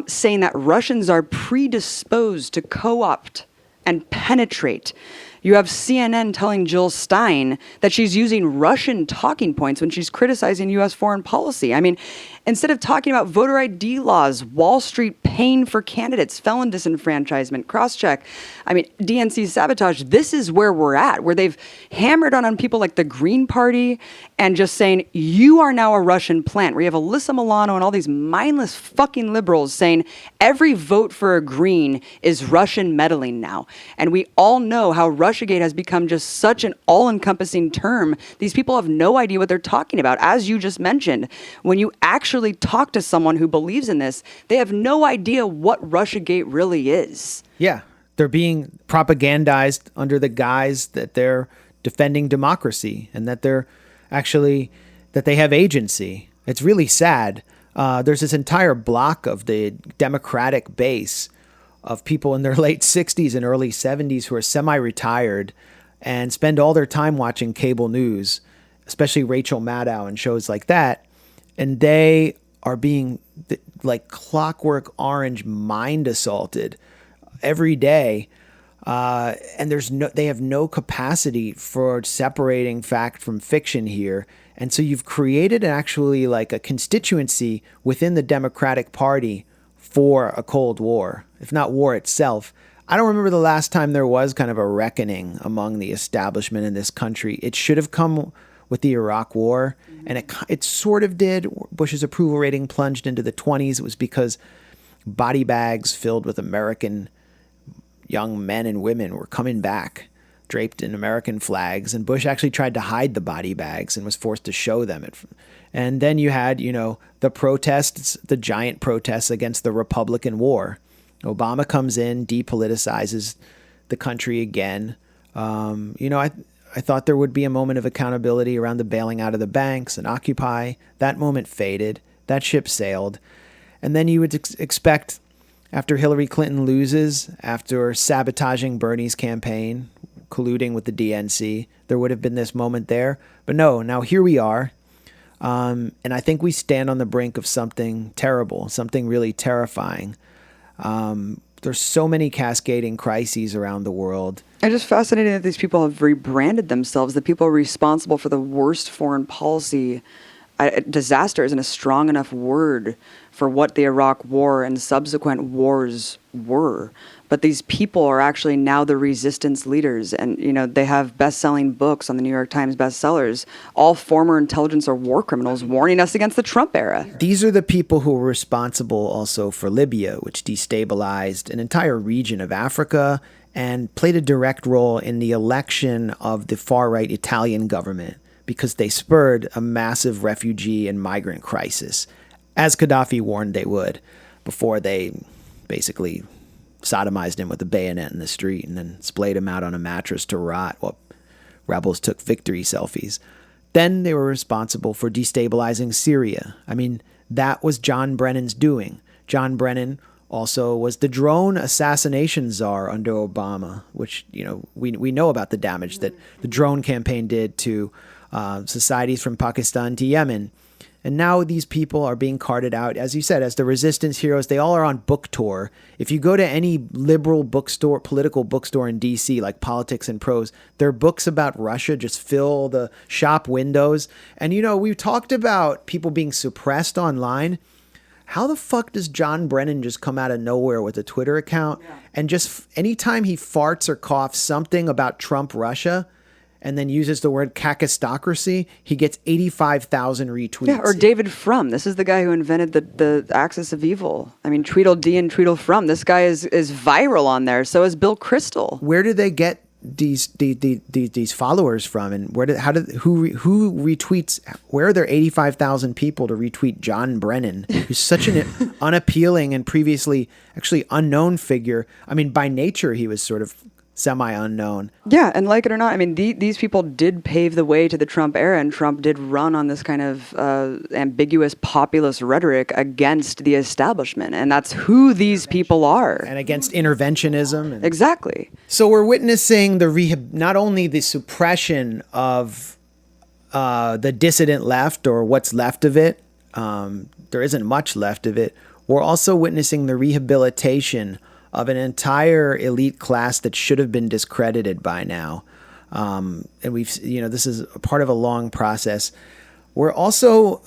saying that Russians are predisposed to co-opt and penetrate. You have CNN telling Jill Stein that she's using Russian talking points when she's criticizing U.S. foreign policy. I mean, instead of talking about voter ID laws, Wall Street paying for candidates, felon disenfranchisement, cross-check, I mean, DNC sabotage, this is where we're at, where they've hammered on people like the Green Party and just saying, you are now a Russian plant, where you have Alyssa Milano and all these mindless fucking liberals saying every vote for a Green is Russian meddling now. And we all know how Russiagate has become just such an all-encompassing term. These people have no idea what they're talking about. As you just mentioned, when you actually talk to someone who believes in this, they have no idea what Russiagate really is. Yeah, they're being propagandized under the guise that they're defending democracy and that they're actually, that they have agency. It's really sad. There's this entire block of the Democratic base of people in their late 60s and early 70s who are semi-retired and spend all their time watching cable news, especially Rachel Maddow and shows like that. And they are being like clockwork orange mind assaulted every day. And they have no capacity for separating fact from fiction here. And so you've created actually like a constituency within the Democratic Party for a Cold War, if not war itself. I don't remember the last time there was kind of a reckoning among the establishment in this country. It should have come with the Iraq War, and it sort of did. Bush's approval rating plunged into the 20s. It was because body bags filled with American young men and women were coming back, draped in American flags, and Bush actually tried to hide the body bags and was forced to show them. And then you had, you know, the protests, the giant protests against the Republican war. Obama comes in, depoliticizes the country again. You know, I thought there would be a moment of accountability around the bailing out of the banks and Occupy. That moment faded. That ship sailed. And then you would expect, after Hillary Clinton loses, after sabotaging Bernie's campaign, colluding with the DNC, there would have been this moment there. But no, now here we are. And I think we stand on the brink of something terrible, something really terrifying. There's so many cascading crises around the world. It's just fascinating that these people have rebranded themselves. The people responsible for the worst foreign policy disaster isn't a strong enough word for what the Iraq War and subsequent wars were. But these people are actually now the resistance leaders. And, you know, they have best-selling books on the New York Times bestsellers, all former intelligence or war criminals warning us against the Trump era. These are the people who were responsible also for Libya, which destabilized an entire region of Africa and played a direct role in the election of the far-right Italian government because they spurred a massive refugee and migrant crisis, as Gaddafi warned they would, before they basically sodomized him with a bayonet in the street and then splayed him out on a mattress to rot while rebels took victory selfies. Then they were responsible for destabilizing Syria. I mean, that was John Brennan's doing. John Brennan also was the drone assassination czar under Obama, which, we know about the damage that the drone campaign did to societies from Pakistan to Yemen. And now these people are being carted out, as you said, as the resistance heroes. They all are on book tour. If you go to any liberal bookstore, political bookstore in D.C., like Politics and Prose, their books about Russia just fill the shop windows. And, we've talked about people being suppressed online. How the fuck does John Brennan just come out of nowhere with a Twitter account and just anytime he farts or coughs something about Trump Russia and then uses the word kakistocracy, he gets 85,000 retweets. Yeah, or David Frum. This is the guy who invented the axis of evil. I mean, Tweedledee and Tweedlefrum. This guy is viral on there. So is Bill Kristol. Where do they get these followers from, and who retweets? Where are there 85,000 people to retweet John Brennan, who's such an unappealing and previously actually unknown figure? I mean, by nature he was sort of semi-unknown. Yeah, and like it or not, I mean, these people did pave the way to the Trump era, and Trump did run on this kind of ambiguous populist rhetoric against the establishment, and that's who these people are. And against interventionism. Exactly. So we're witnessing not only the suppression of the dissident left, or what's left of it. There isn't much left of it. We're also witnessing the rehabilitation of an entire elite class that should have been discredited by now. And this is a part of a long process. We're also,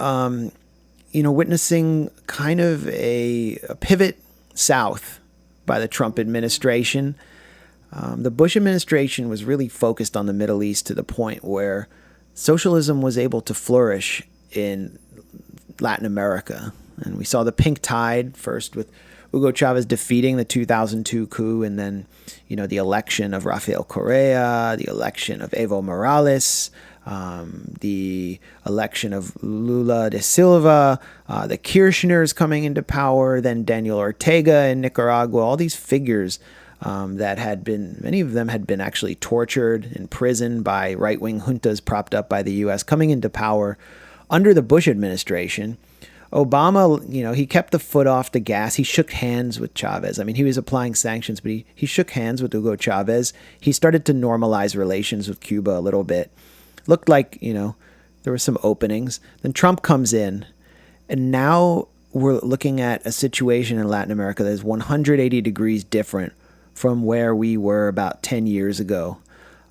witnessing kind of a pivot south by the Trump administration. The Bush administration was really focused on the Middle East to the point where socialism was able to flourish in Latin America. And we saw the pink tide first with Hugo Chavez defeating the 2002 coup, and then, the election of Rafael Correa, the election of Evo Morales, the election of Lula da Silva, the Kirchners coming into power, then Daniel Ortega in Nicaragua, all these figures many of them had been actually tortured in prison by right-wing juntas propped up by the U.S. coming into power under the Bush administration. Obama, he kept the foot off the gas. He shook hands with Chavez. I mean, he was applying sanctions, but he shook hands with Hugo Chavez. He started to normalize relations with Cuba a little bit. Looked like, there were some openings. Then Trump comes in, and now we're looking at a situation in Latin America that is 180 degrees different from where we were about 10 years ago.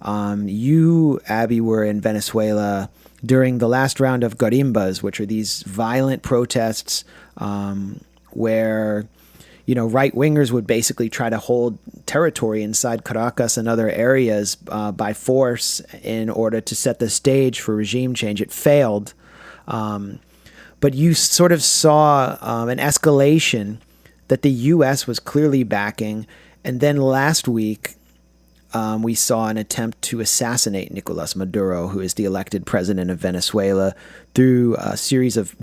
You, Abby, were in Venezuela during the last round of garimbas, which are these violent protests where, right-wingers would basically try to hold territory inside Caracas and other areas by force in order to set the stage for regime change. It failed. But you sort of saw an escalation that the U.S. was clearly backing. And then last week, we saw an attempt to assassinate Nicolas Maduro, who is the elected president of Venezuela, through a series of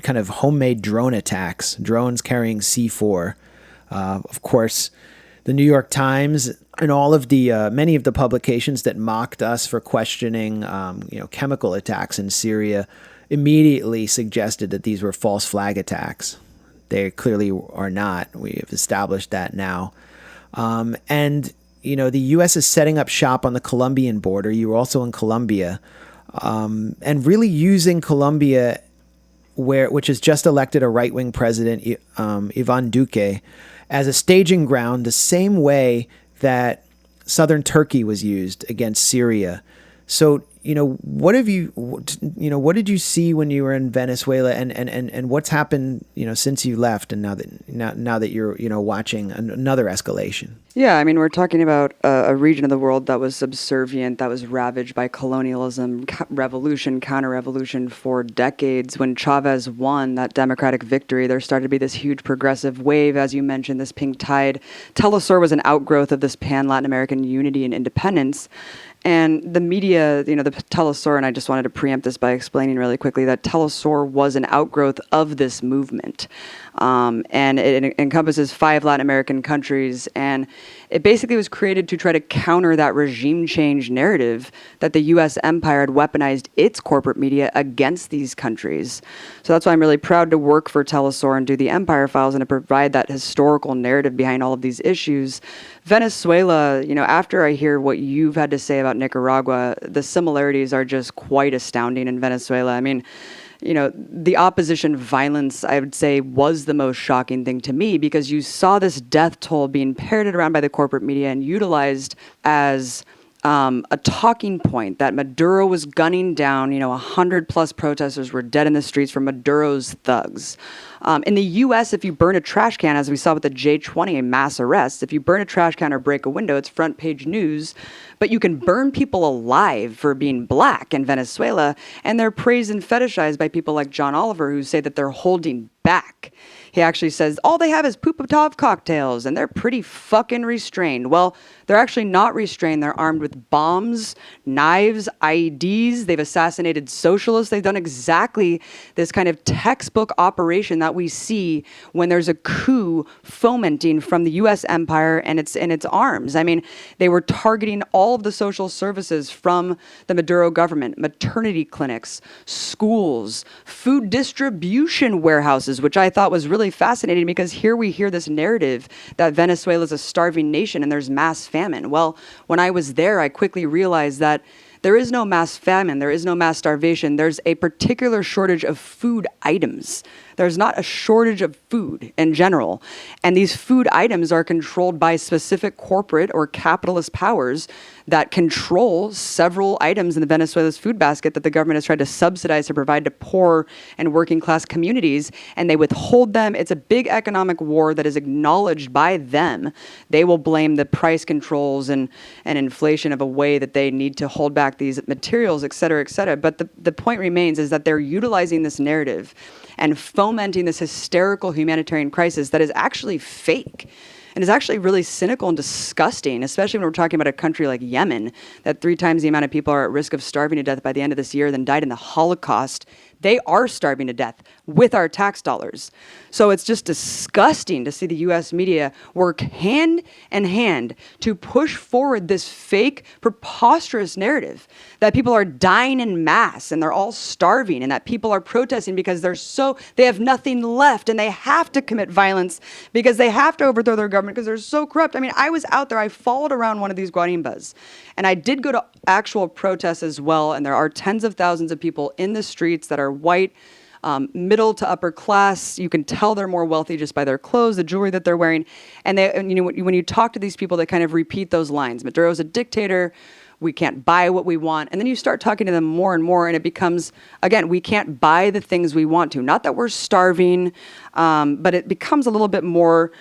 kind of homemade drone attacks, drones carrying C4. Of course, the New York Times and all of the many of the publications that mocked us for questioning chemical attacks in Syria immediately suggested that these were false flag attacks. They clearly are not. We have established that now. And the U.S. is setting up shop on the Colombian border. You were also in Colombia, and really using Colombia, which has just elected a right-wing president, Iván Duque, as a staging ground, the same way that southern Turkey was used against Syria. So, what did you see when you were in Venezuela, and what's happened, since you left, and now that you're, watching another escalation? Yeah, I mean, we're talking about a region of the world that was subservient, that was ravaged by colonialism, revolution, counter-revolution for decades. When Chavez won that democratic victory, there started to be this huge progressive wave, as you mentioned, this pink tide. Telesur was an outgrowth of this pan-Latin American unity and independence. And the media, the Telesur, and I just wanted to preempt this by explaining really quickly that Telesur was an outgrowth of this movement. And it encompasses 5 Latin American countries. And it basically was created to try to counter that regime change narrative that the U.S. empire had weaponized its corporate media against these countries. So that's why I'm really proud to work for Telesur and do the Empire Files and to provide that historical narrative behind all of these issues. Venezuela, after I hear what you've had to say about Nicaragua, the similarities are just quite astounding in Venezuela. I mean, the opposition violence, I would say, was the most shocking thing to me because you saw this death toll being parroted around by the corporate media and utilized as a talking point that Maduro was gunning down. 100+ protesters were dead in the streets from Maduro's thugs. In the U.S., if you burn a trash can, as we saw with the J20 mass arrests, if you burn a trash can or break a window, it's front page news. But you can burn people alive for being black in Venezuela, and they're praised and fetishized by people like John Oliver, who say that they're holding back. He actually says, all they have is Pupatov cocktails, and they're pretty fucking restrained. Well, they're actually not restrained. They're armed with bombs, knives, IEDs. They've assassinated socialists. They've done exactly this kind of textbook operation that we see when there's a coup fomenting from the U.S. empire and its arms. I mean, they were targeting all of the social services from the Maduro government, maternity clinics, schools, food distribution warehouses, which I thought was really fascinating because here we hear this narrative that Venezuela is a starving nation and there's mass famine. Well, when I was there, I quickly realized that there is no mass famine. There is no mass starvation. There's a particular shortage of food items. There's not a shortage of food in general. And these food items are controlled by specific corporate or capitalist powers that control several items in the Venezuela's food basket that the government has tried to subsidize to provide to poor and working class communities. And they withhold them. It's a big economic war that is acknowledged by them. They will blame the price controls and inflation of a way that they need to hold back these materials, et cetera, et cetera. But the point remains is that they're utilizing this narrative and fomenting this hysterical humanitarian crisis that is actually fake and is actually really cynical and disgusting, especially when we're talking about a country like Yemen, that 3 times the amount of people are at risk of starving to death by the end of this year than died in the Holocaust. They are starving to death with our tax dollars. So it's just disgusting to see the U.S. media work hand in hand to push forward this fake, preposterous narrative that people are dying in mass and they're all starving and that people are protesting because they have nothing left and they have to commit violence because they have to overthrow their government because they're so corrupt. I mean, I was out there, I followed around one of these guarimbas and I did go to actual protests as well. And there are tens of thousands of people in the streets that are white, middle to upper class. You can tell they're more wealthy just by their clothes, the jewelry that they're wearing. And when you talk to these people, they kind of repeat those lines. Maduro's a dictator. We can't buy what we want. And then you start talking to them more and more, and it becomes, again, we can't buy the things we want to. Not that we're starving, but it becomes a little bit more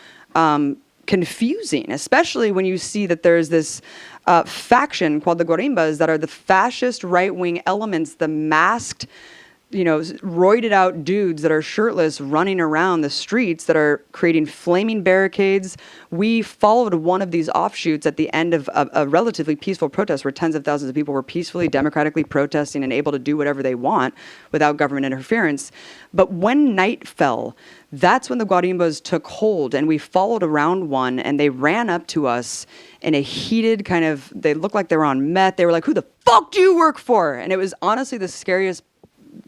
confusing, especially when you see that there's this faction called the Guarimbas that are the fascist right-wing elements, the masked, roided out dudes that are shirtless running around the streets that are creating flaming barricades. We followed one of these offshoots at the end of a relatively peaceful protest where tens of thousands of people were peacefully, democratically protesting and able to do whatever they want without government interference. But when night fell, that's when the Guarimbas took hold, and we followed around one, and they ran up to us in a heated kind of, they looked like they were on meth. They were like, "Who the fuck do you work for?" And it was honestly the scariest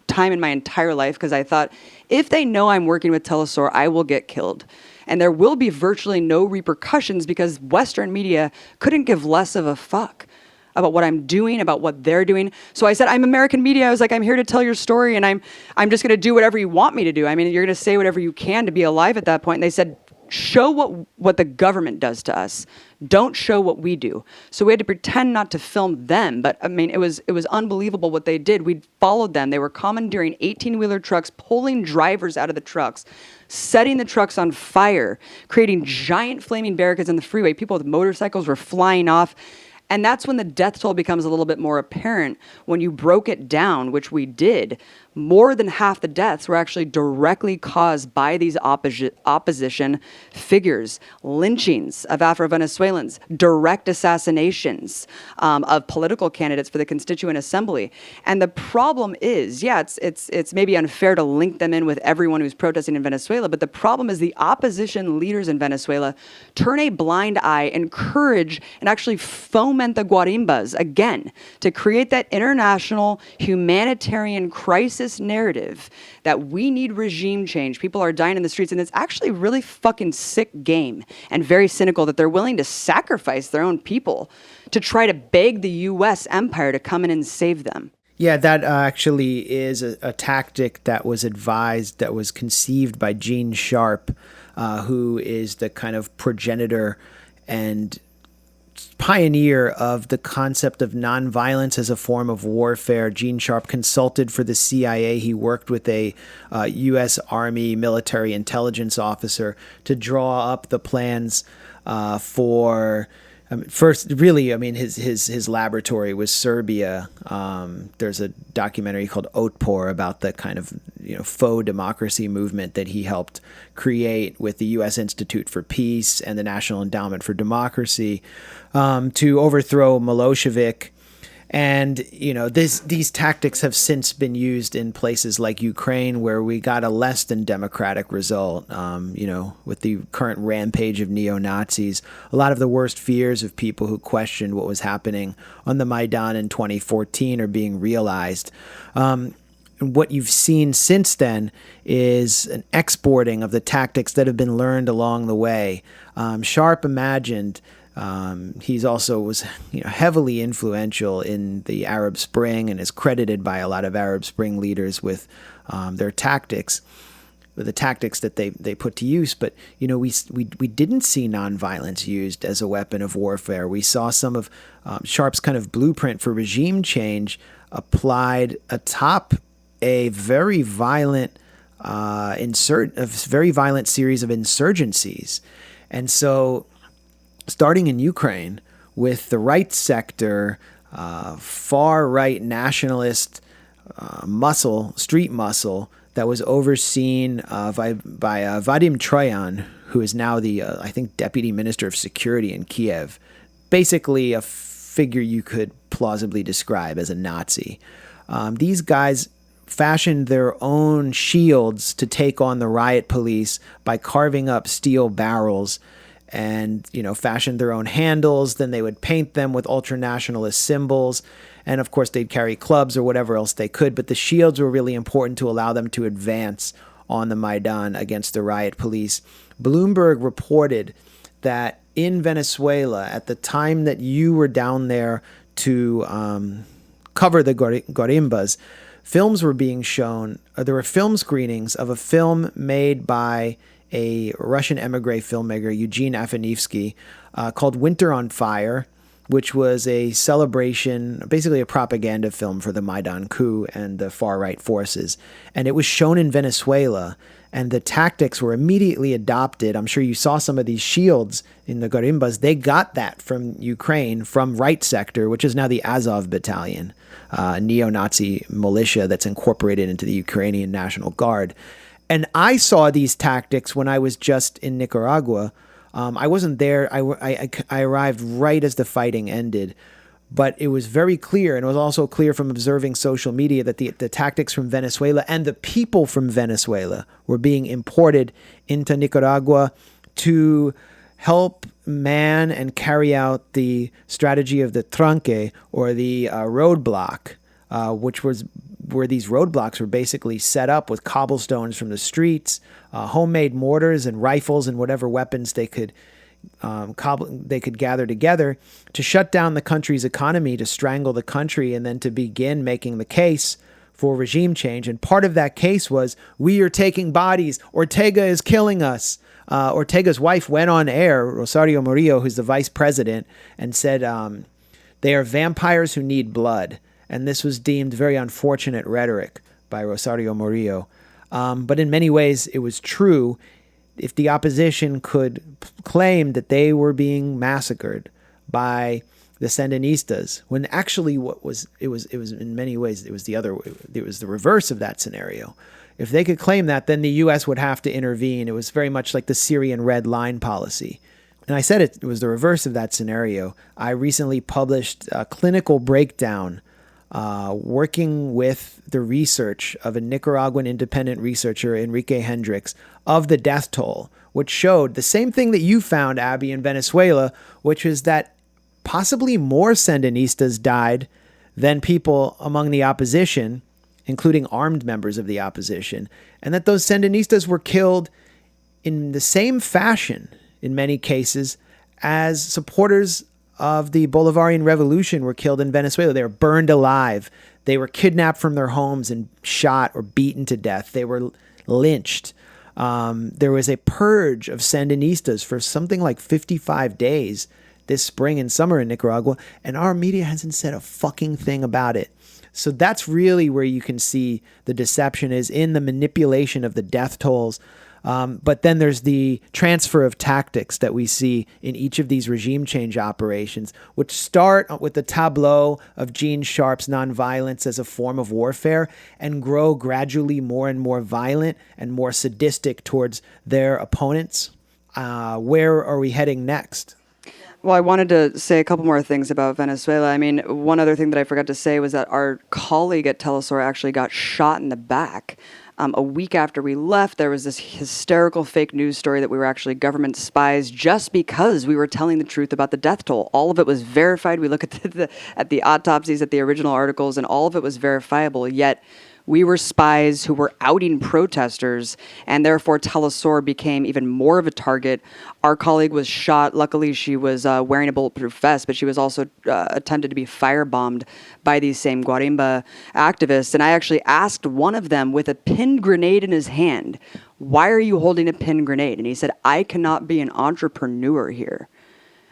time in my entire life because I thought, if they know I'm working with Telesur, I will get killed. And there will be virtually no repercussions because Western media couldn't give less of a fuck about what I'm doing, about what they're doing. So I said, I'm American media. I was like, I'm here to tell your story, and I'm just going to do whatever you want me to do. I mean, you're going to say whatever you can to be alive at that point. And they said, show what the government does to us. Don't show what we do. So we had to pretend not to film them. But I mean, it was unbelievable what they did. We followed them. They were commandeering 18-wheeler trucks, pulling drivers out of the trucks, setting the trucks on fire, creating giant flaming barricades on the freeway. People with motorcycles were flying off. And that's when the death toll becomes a little bit more apparent. When you broke it down, which we did, more than half the deaths were actually directly caused by these opposition figures. Lynchings of Afro-Venezuelans, direct assassinations of political candidates for the Constituent Assembly. And the problem is, it's maybe unfair to link them in with everyone who's protesting in Venezuela, but the problem is the opposition leaders in Venezuela turn a blind eye, encourage, and actually foment the guarimbas again to create that international humanitarian crisis narrative that we need regime change. People are dying in the streets, and it's actually really fucking sick game and very cynical that they're willing to sacrifice their own people to try to beg the U.S. empire to come in and save them. Yeah, that actually is a tactic that was advised, that was conceived by Gene Sharp, who is the kind of progenitor and pioneer of the concept of nonviolence as a form of warfare. Gene Sharp consulted for the CIA. He worked with a U.S. Army military intelligence officer to draw up the plans for... his laboratory was Serbia. There's a documentary called Otpor about the kind of faux democracy movement that he helped create with the U.S. Institute for Peace and the National Endowment for Democracy to overthrow Milosevic. And, these tactics have since been used in places like Ukraine, where we got a less than democratic result, with the current rampage of neo-Nazis. A lot of the worst fears of people who questioned what was happening on the Maidan in 2014 are being realized. What you've seen since then is an exporting of the tactics that have been learned along the way. Sharp imagined... He's also was heavily influential in the Arab Spring and is credited by a lot of Arab Spring leaders with their tactics, with the tactics that they put to use. But we didn't see nonviolence used as a weapon of warfare. We saw some of Sharp's kind of blueprint for regime change applied atop a very violent very violent series of insurgencies, and so. Starting in Ukraine with the right sector, far-right nationalist street muscle that was overseen by Vadim Troyan, who is now the, I think, Deputy Minister of Security in Kiev. Basically a figure you could plausibly describe as a Nazi. These guys fashioned their own shields to take on the riot police by carving up steel barrels and, fashioned their own handles. Then they would paint them with ultra-nationalist symbols. And, of course, they'd carry clubs or whatever else they could. But the shields were really important to allow them to advance on the Maidan against the riot police. Bloomberg reported that in Venezuela, at the time that you were down there to cover the guarimbas, films were being shown. There were film screenings of a film made by a Russian emigre filmmaker, Eugene Afanevsky, called Winter on Fire, which was a celebration, basically a propaganda film for the Maidan coup and the far-right forces. And it was shown in Venezuela, and the tactics were immediately adopted. I'm sure you saw some of these shields in the guarimbas. They got that from Ukraine, from Right Sector, which is now the Azov Battalion, neo-Nazi militia that's incorporated into the Ukrainian National Guard. And I saw these tactics when I was just in Nicaragua. I wasn't there. I arrived right as the fighting ended. But it was very clear, and it was also clear from observing social media, that the tactics from Venezuela and the people from Venezuela were being imported into Nicaragua to help man and carry out the strategy of the tranque, or the roadblock, which was where these roadblocks were basically set up with cobblestones from the streets, homemade mortars and rifles and whatever weapons they could gather together to shut down the country's economy, to strangle the country, and then to begin making the case for regime change. And part of that case was, we are taking bodies. Ortega is killing us. Ortega's wife went on air, Rosario Murillo, who's the vice president, and said they are vampires who need blood. And this was deemed very unfortunate rhetoric by Rosario Murillo. But in many ways, it was true. If the opposition could claim that they were being massacred by the Sandinistas, when actually it was in many ways, it was the reverse of that scenario. If they could claim that, then the U.S. would have to intervene. It was very much like the Syrian red line policy. And I said it was the reverse of that scenario. I recently published a clinical breakdown working with the research of a Nicaraguan independent researcher, Enrique Hendricks, of the death toll, which showed the same thing that you found, Abby, in Venezuela, which was that possibly more Sandinistas died than people among the opposition, including armed members of the opposition, and that those Sandinistas were killed in the same fashion, in many cases, as supporters of the Bolivarian Revolution were killed in Venezuela. They were burned alive. They were kidnapped from their homes and shot or beaten to death. They were lynched. There was a purge of Sandinistas for something like 55 days this spring and summer in Nicaragua, and our media hasn't said a fucking thing about it. So that's really where you can see the deception is in the manipulation of the death tolls. But then there's the transfer of tactics that we see in each of these regime change operations, which start with the tableau of Gene Sharp's nonviolence as a form of warfare and grow gradually more and more violent and more sadistic towards their opponents. Where are we heading next? Well, I wanted to say a couple more things about Venezuela. I mean, one other thing that I forgot to say was that our colleague at Telesur actually got shot in the back. A week after we left, there was this hysterical fake news story that we were actually government spies just because we were telling the truth about the death toll. All of it was verified. We look at the autopsies, at the original articles, and all of it was verifiable, yet we were spies who were outing protesters, and therefore Telesur became even more of a target. Our colleague was shot. Luckily, she was wearing a bulletproof vest, but she was also attempted to be firebombed by these same Guarimba activists. And I actually asked one of them with a pinned grenade in his hand, "Why are you holding a pinned grenade?" And he said, "I cannot be an entrepreneur here."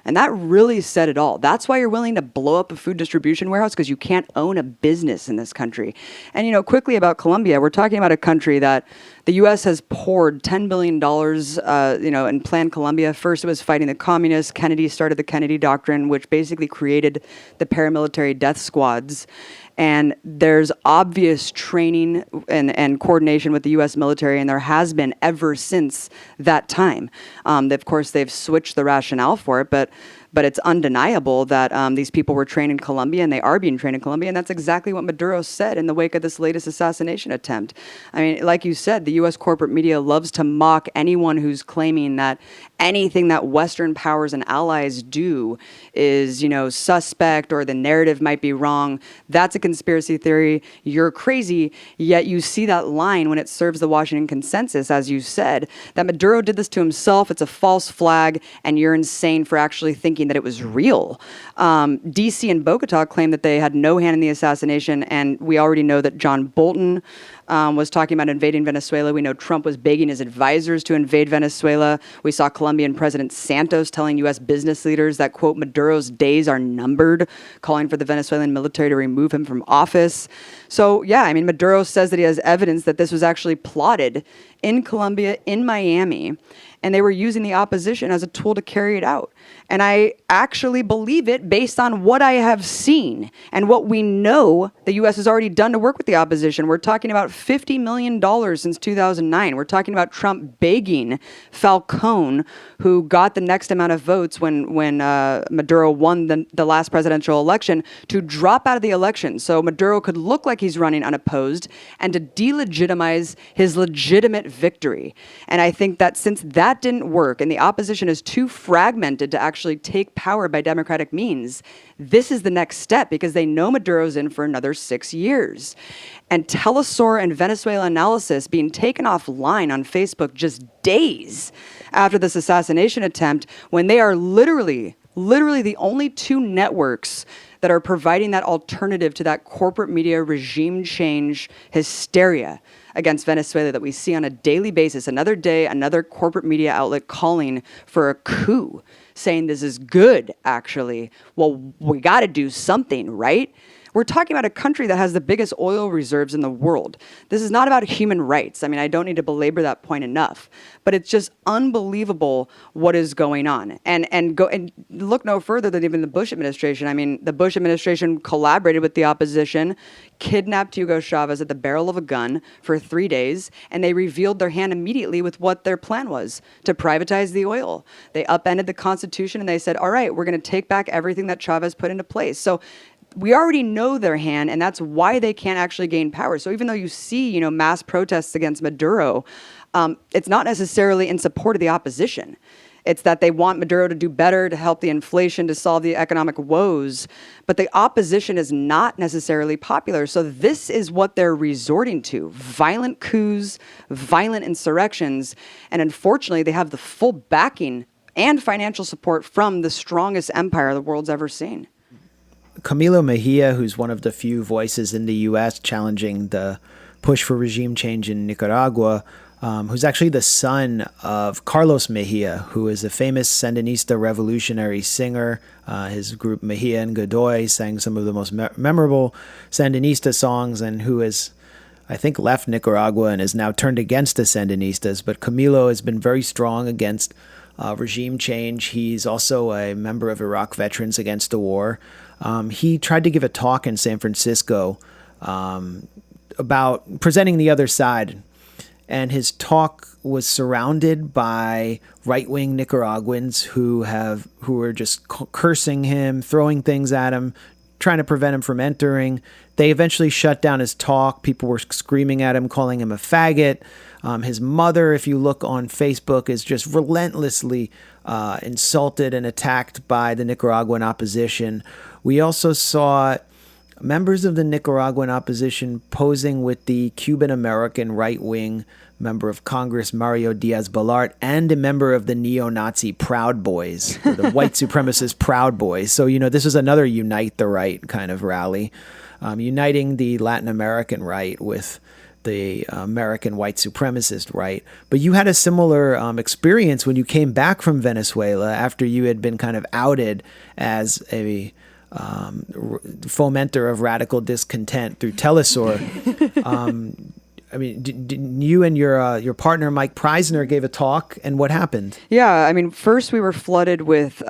And that really said it all. That's why you're willing to blow up a food distribution warehouse, because you can't own a business in this country. And, you know, quickly about Colombia, we're talking about a country that the U.S. has poured $10 billion, in Plan Colombia. First, it was fighting the communists. Kennedy started the Kennedy Doctrine, which basically created the paramilitary death squads. And there's obvious training and coordination with the U.S. military, and there has been ever since that time. Of course, they've switched the rationale for it, but it's undeniable that these people were trained in Colombia, and they are being trained in Colombia, and that's exactly what Maduro said in the wake of this latest assassination attempt. I mean, like you said, the U.S. corporate media loves to mock anyone who's claiming that anything that Western powers and allies do is, suspect, or the narrative might be wrong. That's a conspiracy theory. You're crazy. Yet you see that line when it serves the Washington consensus, as you said, that Maduro did this to himself. It's a false flag, and you're insane for actually thinking that it was real. DC and Bogota claimed that they had no hand in the assassination, and we already know that John Bolton was talking about invading Venezuela. We know Trump was begging his advisors to invade Venezuela. We saw Colombian President Santos telling U.S. business leaders that, quote, Maduro's days are numbered, calling for the Venezuelan military to remove him from office. So, yeah, I mean, Maduro says that he has evidence that this was actually plotted in Colombia, in Miami, and they were using the opposition as a tool to carry it out. And I actually believe it based on what I have seen and what we know the U.S. has already done to work with the opposition. We're talking about $50 million since 2009. We're talking about Trump begging Falcone, who got the next amount of votes when Maduro won the last presidential election, to drop out of the election so Maduro could look like he's running unopposed and to delegitimize his legitimate victory. And I think that since that didn't work and the opposition is too fragmented to actually take power by democratic means, this is the next step, because they know Maduro's in for another 6 years. And Telesur and Venezuela Analysis being taken offline on Facebook just days after this assassination attempt, when they are literally the only two networks that are providing that alternative to that corporate media regime change hysteria against Venezuela that we see on a daily basis. Another day, another corporate media outlet calling for a coup, saying this is good, actually. Well, we got to do something, right? We're talking about a country that has the biggest oil reserves in the world. This is not about human rights. I mean, I don't need to belabor that point enough, but it's just unbelievable what is going on. And look no further than even the Bush administration. I mean, the Bush administration collaborated with the opposition, kidnapped Hugo Chavez at the barrel of a gun for 3 days, and they revealed their hand immediately with what their plan was, to privatize the oil. They upended the Constitution and they said, all right, we're going to take back everything that Chavez put into place. So we already know their hand, and that's why they can't actually gain power. So even though you see, mass protests against Maduro, it's not necessarily in support of the opposition. It's that they want Maduro to do better, to help the inflation, to solve the economic woes. But the opposition is not necessarily popular. So this is what they're resorting to: violent coups, violent insurrections. And unfortunately, they have the full backing and financial support from the strongest empire the world's ever seen. Camilo Mejia, who's one of the few voices in the U.S. challenging the push for regime change in Nicaragua, who's actually the son of Carlos Mejia, who is a famous Sandinista revolutionary singer. His group Mejia and Godoy sang some of the most memorable Sandinista songs, and who has, I think, left Nicaragua and is now turned against the Sandinistas. But Camilo has been very strong against regime change. He's also a member of Iraq Veterans Against the War. He tried to give a talk in San Francisco about presenting the other side. And his talk was surrounded by right-wing Nicaraguans who were just cursing him, throwing things at him, trying to prevent him from entering. They eventually shut down his talk. People were screaming at him, calling him a faggot. His mother, if you look on Facebook, is just relentlessly insulted and attacked by the Nicaraguan opposition. We also saw members of the Nicaraguan opposition posing with the Cuban-American right-wing member of Congress, Mario Diaz-Balart, and a member of the neo-Nazi Proud Boys, or the white supremacist Proud Boys. So, this is another unite the right kind of rally, uniting the Latin American right with the American white supremacist right. But you had a similar experience when you came back from Venezuela after you had been kind of outed as a fomenter of radical discontent through Telesur. You and your partner Mike Preisner gave a talk, and what happened? Yeah, first we were flooded with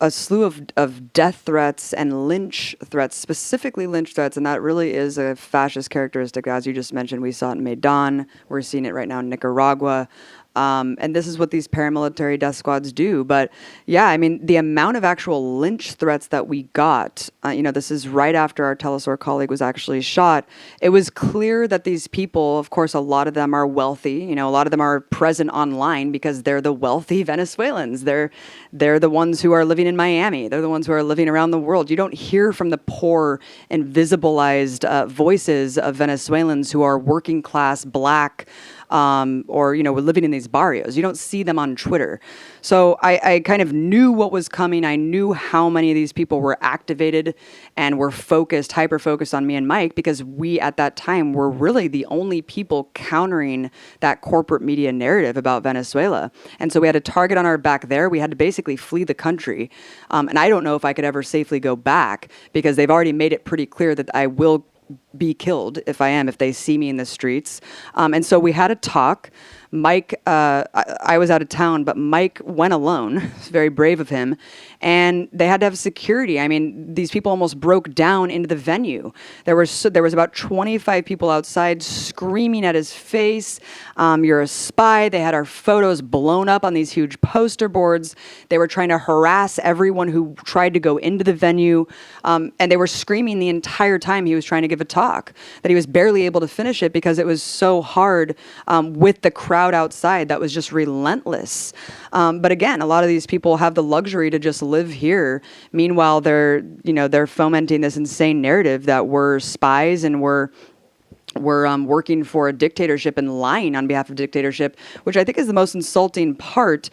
a slew of death threats and lynch threats, specifically lynch threats, and that really is a fascist characteristic. As you just mentioned, we saw it in Maidan. We're seeing it right now in Nicaragua. And this is what these paramilitary death squads do. But yeah, the amount of actual lynch threats that we got, this is right after our Telesur colleague was actually shot. It was clear that these people, of course, a lot of them are wealthy. A lot of them are present online because they're the wealthy Venezuelans. They're the ones who are living in Miami. They're the ones who are living around the world. You don't hear from the poor, invisibilized voices of Venezuelans who are working class, black, or we're living in these barrios. You don't see them on Twitter. So I kind of knew what was coming. I knew how many of these people were activated and were hyper-focused on me and Mike, because we at that time were really the only people countering that corporate media narrative about Venezuela. And so we had a target on our back there. We had to basically flee the country. And I don't know if I could ever safely go back, because they've already made it pretty clear that I will be killed if they see me in the streets. And so we had a talk. Mike, I was out of town, but Mike went alone. It's very brave of him. And they had to have security. These people almost broke down into the venue. There was about 25 people outside screaming at his face, "You're a spy." They had our photos blown up on these huge poster boards. They were trying to harass everyone who tried to go into the venue. And they were screaming the entire time he was trying to give a talk, that he was barely able to finish it because it was so hard with the crowd outside that was just relentless. But again, a lot of these people have the luxury to just live here. Meanwhile, they're fomenting this insane narrative that we're spies and we're working for a dictatorship and lying on behalf of dictatorship, which I think is the most insulting part,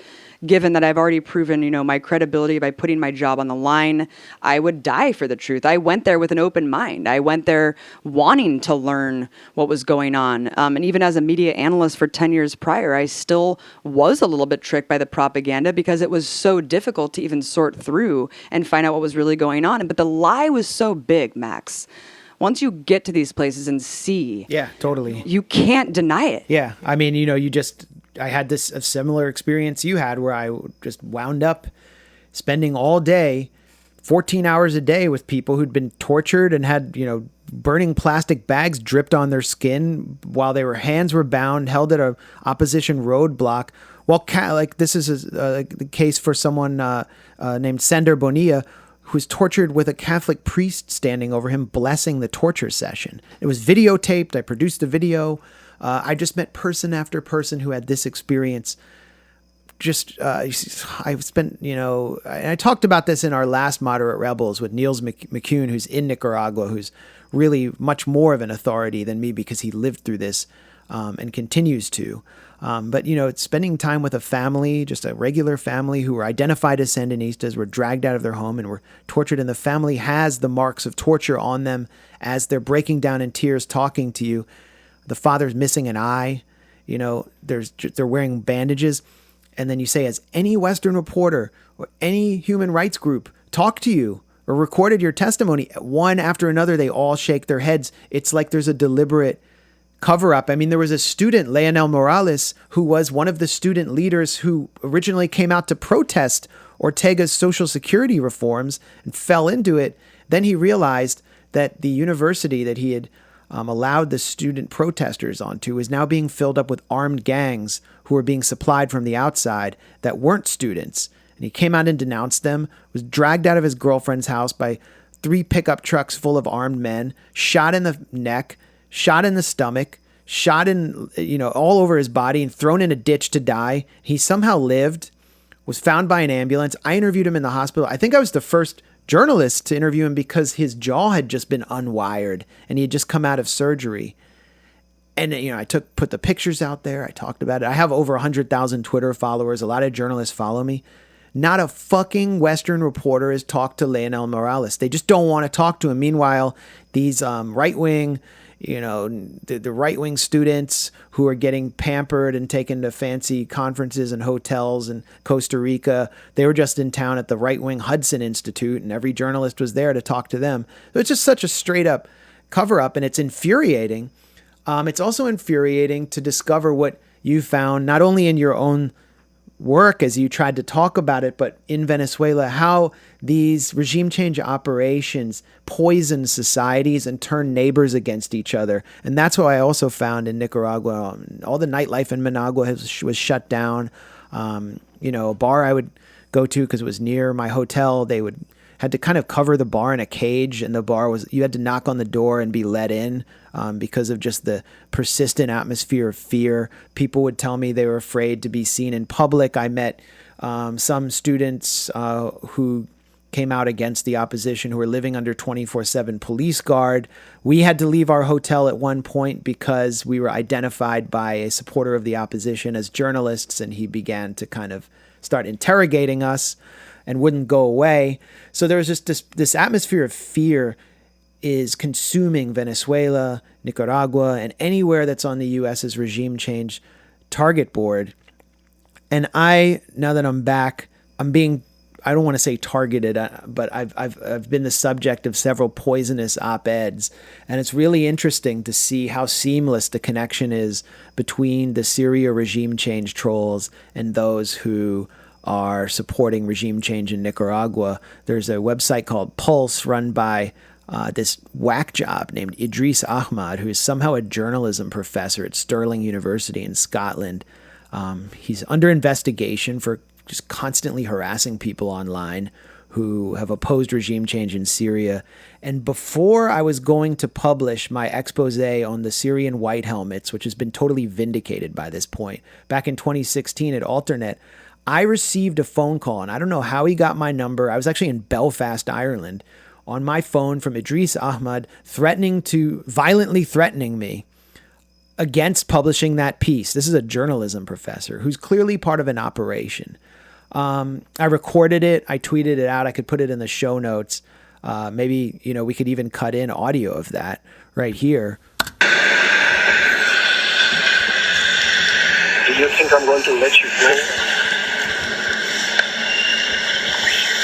given that I've already proven, my credibility by putting my job on the line, I would die for the truth. I went there with an open mind. I went there wanting to learn what was going on. And even as a media analyst for 10 years prior, I still was a little bit tricked by the propaganda because it was so difficult to even sort through and find out what was really going on. But the lie was so big, Max. Once you get to these places and see, Yeah, totally. you can't deny it. Yeah. I mean, I had a similar experience you had where I just wound up spending all day, 14 hours a day with people who'd been tortured and had, burning plastic bags dripped on their skin while their hands were bound, held at a opposition roadblock. Well, this is the case for someone named Sender Bonilla, who was tortured with a Catholic priest standing over him, blessing the torture session. It was videotaped. I produced the video. I just met person after person who had this experience. I've spent, and I talked about this in our last Moderate Rebels with Niels McCune, who's in Nicaragua, who's really much more of an authority than me because he lived through this and continues to. But, it's spending time with a family, just a regular family who were identified as Sandinistas, were dragged out of their home and were tortured. And the family has the marks of torture on them as they're breaking down in tears, talking to you. The father's missing an eye, they're wearing bandages. And then you say, has any Western reporter or any human rights group talked to you or recorded your testimony? One after another, they all shake their heads. It's like there's a deliberate cover up. I mean, there was a student, Leonel Morales, who was one of the student leaders who originally came out to protest Ortega's social security reforms and fell into it. Then he realized that the university that he had allowed the student protesters onto is now being filled up with armed gangs who were being supplied from the outside that weren't students. And he came out and denounced them, was dragged out of his girlfriend's house by 3 pickup trucks full of armed men, shot in the neck, shot in the stomach, shot in, all over his body and thrown in a ditch to die. He somehow lived, was found by an ambulance. I interviewed him in the hospital. I think I was the first journalist to interview him because his jaw had just been unwired and he had just come out of surgery. And, I put the pictures out there. I talked about it. I have over 100,000 Twitter followers. A lot of journalists follow me. Not a fucking Western reporter has talked to Leonel Morales. They just don't want to talk to him. Meanwhile, these right-wing, the right-wing students who are getting pampered and taken to fancy conferences and hotels in Costa Rica, they were just in town at the right-wing Hudson Institute, and every journalist was there to talk to them. So it's just such a straight-up cover-up, and it's infuriating. It's also infuriating to discover what you found, not only in your own work as you tried to talk about it, but in Venezuela, how these regime change operations poison societies and turn neighbors against each other. And that's what I also found in Nicaragua. All the nightlife in Managua was shut down. A bar I would go to because it was near my hotel, had to kind of cover the bar in a cage, and you had to knock on the door and be let in because of just the persistent atmosphere of fear. People would tell me they were afraid to be seen in public. I met some students who came out against the opposition who were living under 24/7 police guard. We had to leave our hotel at one point because we were identified by a supporter of the opposition as journalists, and he began to kind of start interrogating us and wouldn't go away. So there was just this atmosphere of fear is consuming Venezuela, Nicaragua, and anywhere that's on the U.S.'s regime change target board. And now that I'm back, I don't want to say targeted, but I've been the subject of several poisonous op-eds. And it's really interesting to see how seamless the connection is between the Syria regime change trolls and those who are supporting regime change in Nicaragua. There's a website called Pulse run by this whack job named Idris Ahmad, who is somehow a journalism professor at Stirling University in Scotland. He's under investigation for just constantly harassing people online who have opposed regime change in Syria. And before I was going to publish my expose on the Syrian white helmets, which has been totally vindicated by this point, back in 2016 at Alternet, I received a phone call, and I don't know how he got my number. I was actually in Belfast, Ireland, on my phone from Idris Ahmad, violently threatening me against publishing that piece. This is a journalism professor who's clearly part of an operation. I recorded it. I tweeted it out. I could put it in the show notes. Maybe, we could even cut in audio of that right here. Do you think I'm going to let you go?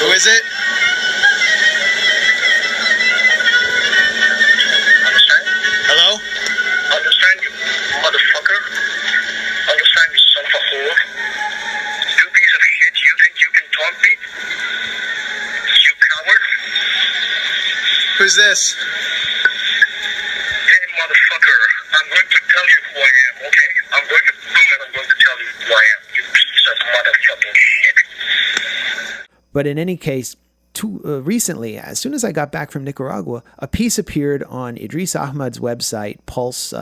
Who is it? Understand? Hello? Understand, you motherfucker? Understand, you son of a whore? You piece of shit, you think you can taunt me? You coward? Who's this? Hey, motherfucker, I'm going to tell you who I am, okay? I'm going to prove it, I'm going to tell you who I am, you piece of motherfucking shit. But in any case, recently, as soon as I got back from Nicaragua, a piece appeared on Idris Ahmed's website, Pulse,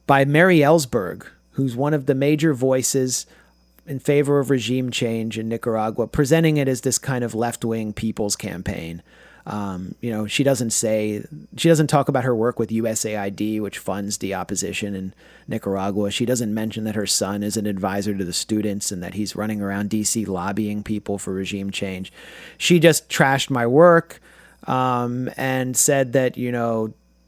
by Mary Ellsberg, who's one of the major voices in favor of regime change in Nicaragua, presenting it as this kind of left-wing people's campaign. She doesn't talk about her work with USAID, which funds the opposition in Nicaragua. She doesn't mention that her son is an advisor to the students and that he's running around DC lobbying people for regime change. She just trashed my work, and said that,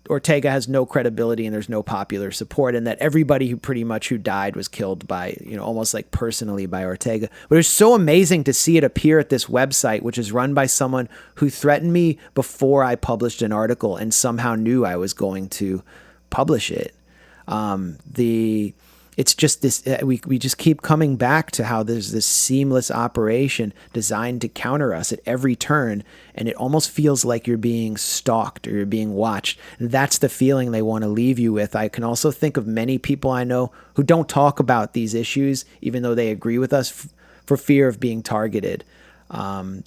Ortega has no credibility and there's no popular support, and that everybody who died was killed by, almost like personally by Ortega. But it's so amazing to see it appear at this website, which is run by someone who threatened me before I published an article and somehow knew I was going to publish it. It's just this, we just keep coming back to how there's this seamless operation designed to counter us at every turn, and it almost feels like you're being stalked or you're being watched. And that's the feeling they want to leave you with. I can also think of many people I know who don't talk about these issues, even though they agree with us, for fear of being targeted. What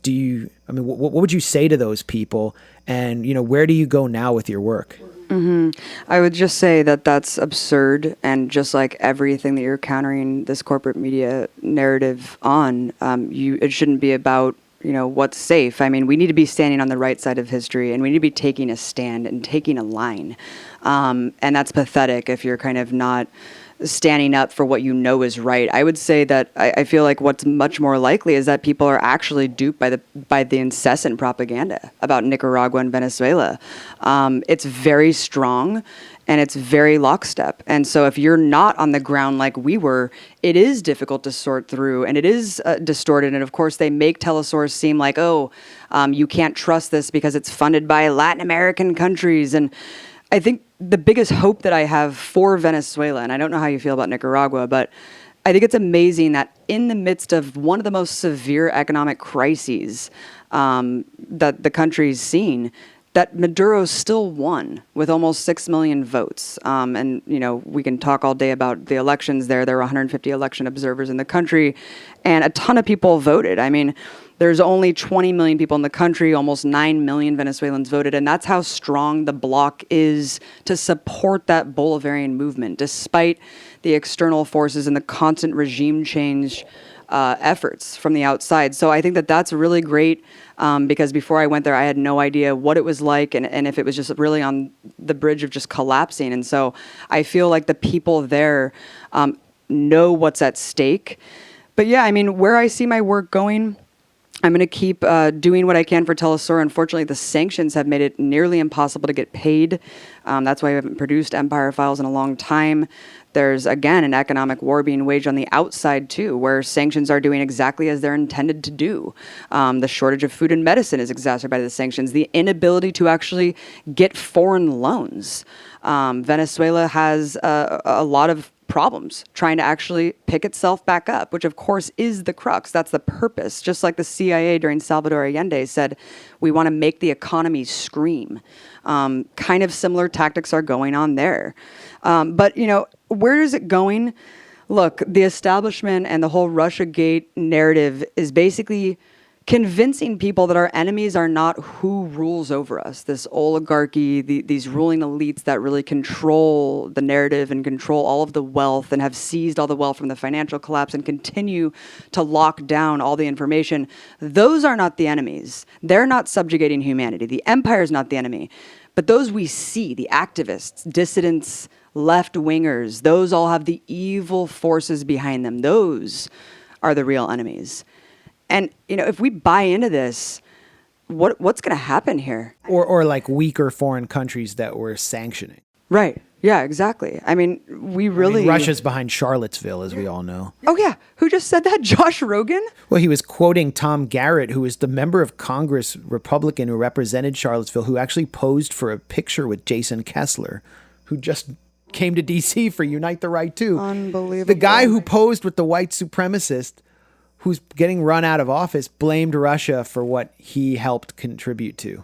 would you say to those people? And, where do you go now with your work? I would just say that that's absurd, and just like everything that you're countering this corporate media narrative on, it shouldn't be about what's safe. I mean, we need to be standing on the right side of history, and we need to be taking a stand and taking a line, and that's pathetic if you're kind of not standing up for what is right. I would say that I feel like what's much more likely is that people are actually duped by the incessant propaganda about Nicaragua and Venezuela. It's very strong and it's very lockstep. And so if you're not on the ground like we were, it is difficult to sort through, and it is distorted. And of course, they make Telesource seem like, you can't trust this because it's funded by Latin American countries. And I think the biggest hope that I have for Venezuela, and I don't know how you feel about Nicaragua, but I think it's amazing that in the midst of one of the most severe economic crises that the country's seen, that Maduro still won with almost 6 million votes. And, we can talk all day about the elections there. There were 150 election observers in the country, and a ton of people voted. I mean, there's only 20 million people in the country, almost 9 million Venezuelans voted, and that's how strong the bloc is to support that Bolivarian movement, despite the external forces and the constant regime change efforts from the outside. So I think that that's really great, because before I went there, I had no idea what it was like, and if it was just really on the bridge of just collapsing. And so I feel like the people there know what's at stake. But yeah, I mean, where I see my work going, I'm going to keep doing what I can for Telesur. Unfortunately, the sanctions have made it nearly impossible to get paid. That's why I haven't produced Empire Files in a long time. There's, again, an economic war being waged on the outside, too, where sanctions are doing exactly as they're intended to do. The shortage of food and medicine is exacerbated by the sanctions. The inability to actually get foreign loans. Venezuela has a lot of problems trying to actually pick itself back up, which of course is the crux. That's the purpose. Just like the CIA during Salvador Allende said, we want to make the economy scream. Kind of similar tactics are going on there. But, where is it going? Look, the establishment and the whole Russiagate narrative is basically convincing people that our enemies are not who rules over us, this oligarchy, these ruling elites that really control the narrative and control all of the wealth and have seized all the wealth from the financial collapse and continue to lock down all the information. Those are not the enemies. They're not subjugating humanity. The empire is not the enemy. But those we see, the activists, dissidents, left-wingers, those all have the evil forces behind them. Those are the real enemies. And, if we buy into this, what's going to happen here? Or like weaker foreign countries that we're sanctioning. Right. Yeah, exactly. I mean, Russia's behind Charlottesville, as we all know. Oh, yeah. Who just said that? Josh Rogan? Well, he was quoting Tom Garrett, who was the member of Congress, Republican, who represented Charlottesville, who actually posed for a picture with Jason Kessler, who just came to D.C. for Unite the Right too. Unbelievable. The guy who posed with the white supremacist, who's getting run out of office, blamed Russia for what he helped contribute to.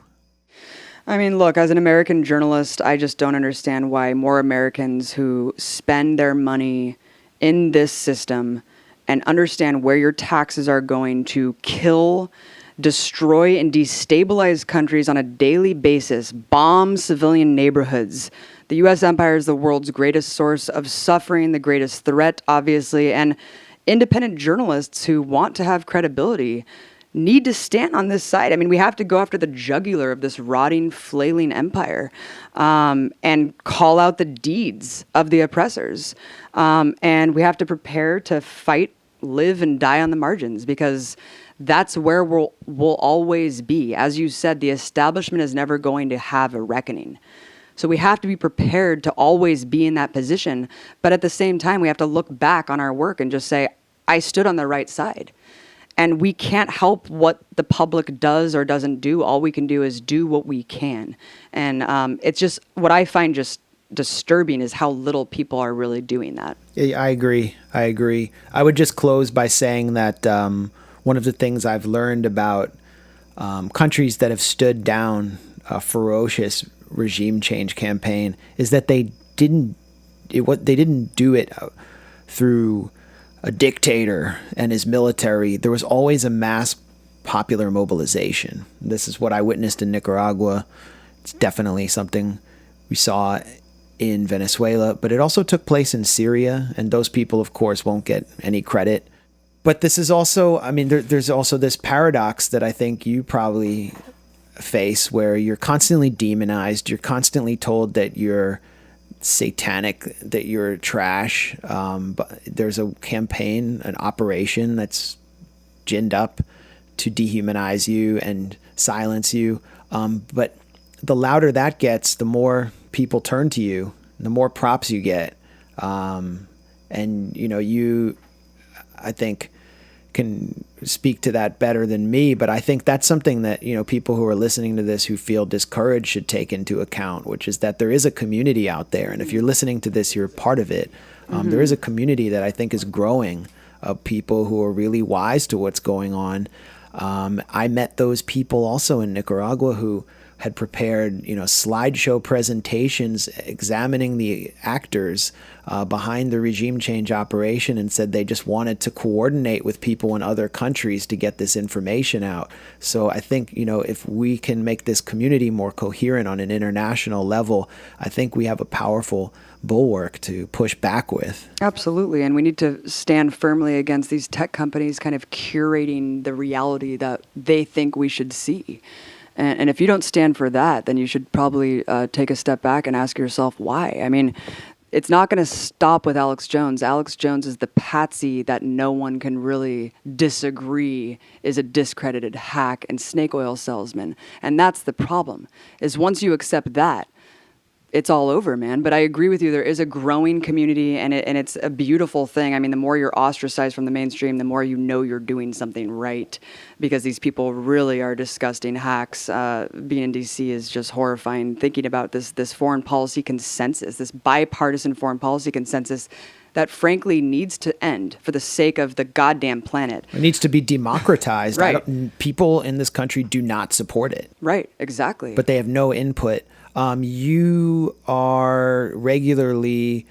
I mean, look, as an American journalist, I just don't understand why more Americans who spend their money in this system and understand where your taxes are going to kill, destroy, and destabilize countries on a daily basis, bomb civilian neighborhoods. The U.S. empire is the world's greatest source of suffering, the greatest threat, obviously, and independent journalists who want to have credibility need to stand on this side. I mean, we have to go after the jugular of this rotting, flailing empire and call out the deeds of the oppressors. And we have to prepare to fight, live, and die on the margins, because that's where we'll always be. As you said, the establishment is never going to have a reckoning. So we have to be prepared to always be in that position. But at the same time, we have to look back on our work and just say, I stood on the right side. And we can't help what the public does or doesn't do. All we can do is do what we can. And it's just, what I find just disturbing is how little people are really doing that. Yeah, I agree. I would just close by saying that one of the things I've learned about countries that have stood down a ferocious regime change campaign is that they didn't do it through a dictator and his military. There was always a mass popular mobilization. This is what I witnessed in Nicaragua. It's definitely something we saw in Venezuela, but it also took place in Syria, and those people, of course, won't get any credit. But this is also, I mean, there's also this paradox that I think you probably face, where you're constantly demonized, you're constantly told that you're satanic, that you're trash. But there's a campaign, an operation that's ginned up to dehumanize you and silence you. But the louder that gets, the more people turn to you, the more props you get. And, you, I think, can speak to that better than me, but I think that's something that, people who are listening to this who feel discouraged should take into account, which is that there is a community out there. And if you're listening to this, you're part of it. There is a community that I think is growing of people who are really wise to what's going on. I met those people also in Nicaragua who had prepared, slideshow presentations examining the actors behind the regime change operation, and said they just wanted to coordinate with people in other countries to get this information out. So I think, if we can make this community more coherent on an international level, I think we have a powerful bulwark to push back with. Absolutely. And we need to stand firmly against these tech companies kind of curating the reality that they think we should see. And if you don't stand for that, then you should probably take a step back and ask yourself why. I mean, it's not going to stop with Alex Jones. Alex Jones is the patsy that no one can really disagree is a discredited hack and snake oil salesman. And that's the problem, is once you accept that, it's all over, man. But I agree with you. There is a growing community, and it's a beautiful thing. I mean, the more you're ostracized from the mainstream, the more you're doing something right, because these people really are disgusting hacks. Being in D.C. is just horrifying. Thinking about this foreign policy consensus, this bipartisan foreign policy consensus that frankly needs to end for the sake of the goddamn planet. It needs to be democratized. Right. People in this country do not support it. Right, exactly. But they have no input. You are regularly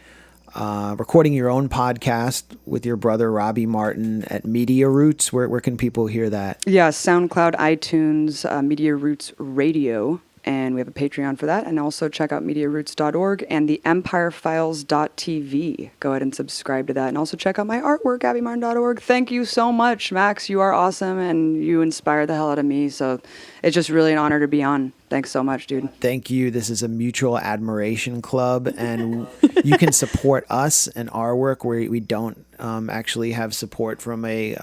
recording your own podcast with your brother, Robbie Martin, at Media Roots. Where can people hear that? Yeah, SoundCloud, iTunes, Media Roots Radio. And we have a Patreon for that. And also check out MediaRoots.org and the EmpireFiles.tv. Go ahead and subscribe to that. And also check out my artwork, AbbyMartin.org. Thank you so much, Max. You are awesome, and you inspire the hell out of me. So it's just really an honor to be on. Thanks so much, dude. Thank you. This is a mutual admiration club, and you can support us and our work where we don't actually have support from a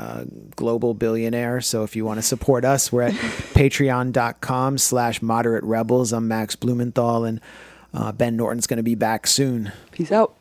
global billionaire. So if you want to support us, we're at patreon.com/moderaterebels. I'm Max Blumenthal, and Ben Norton's going to be back soon. Peace out.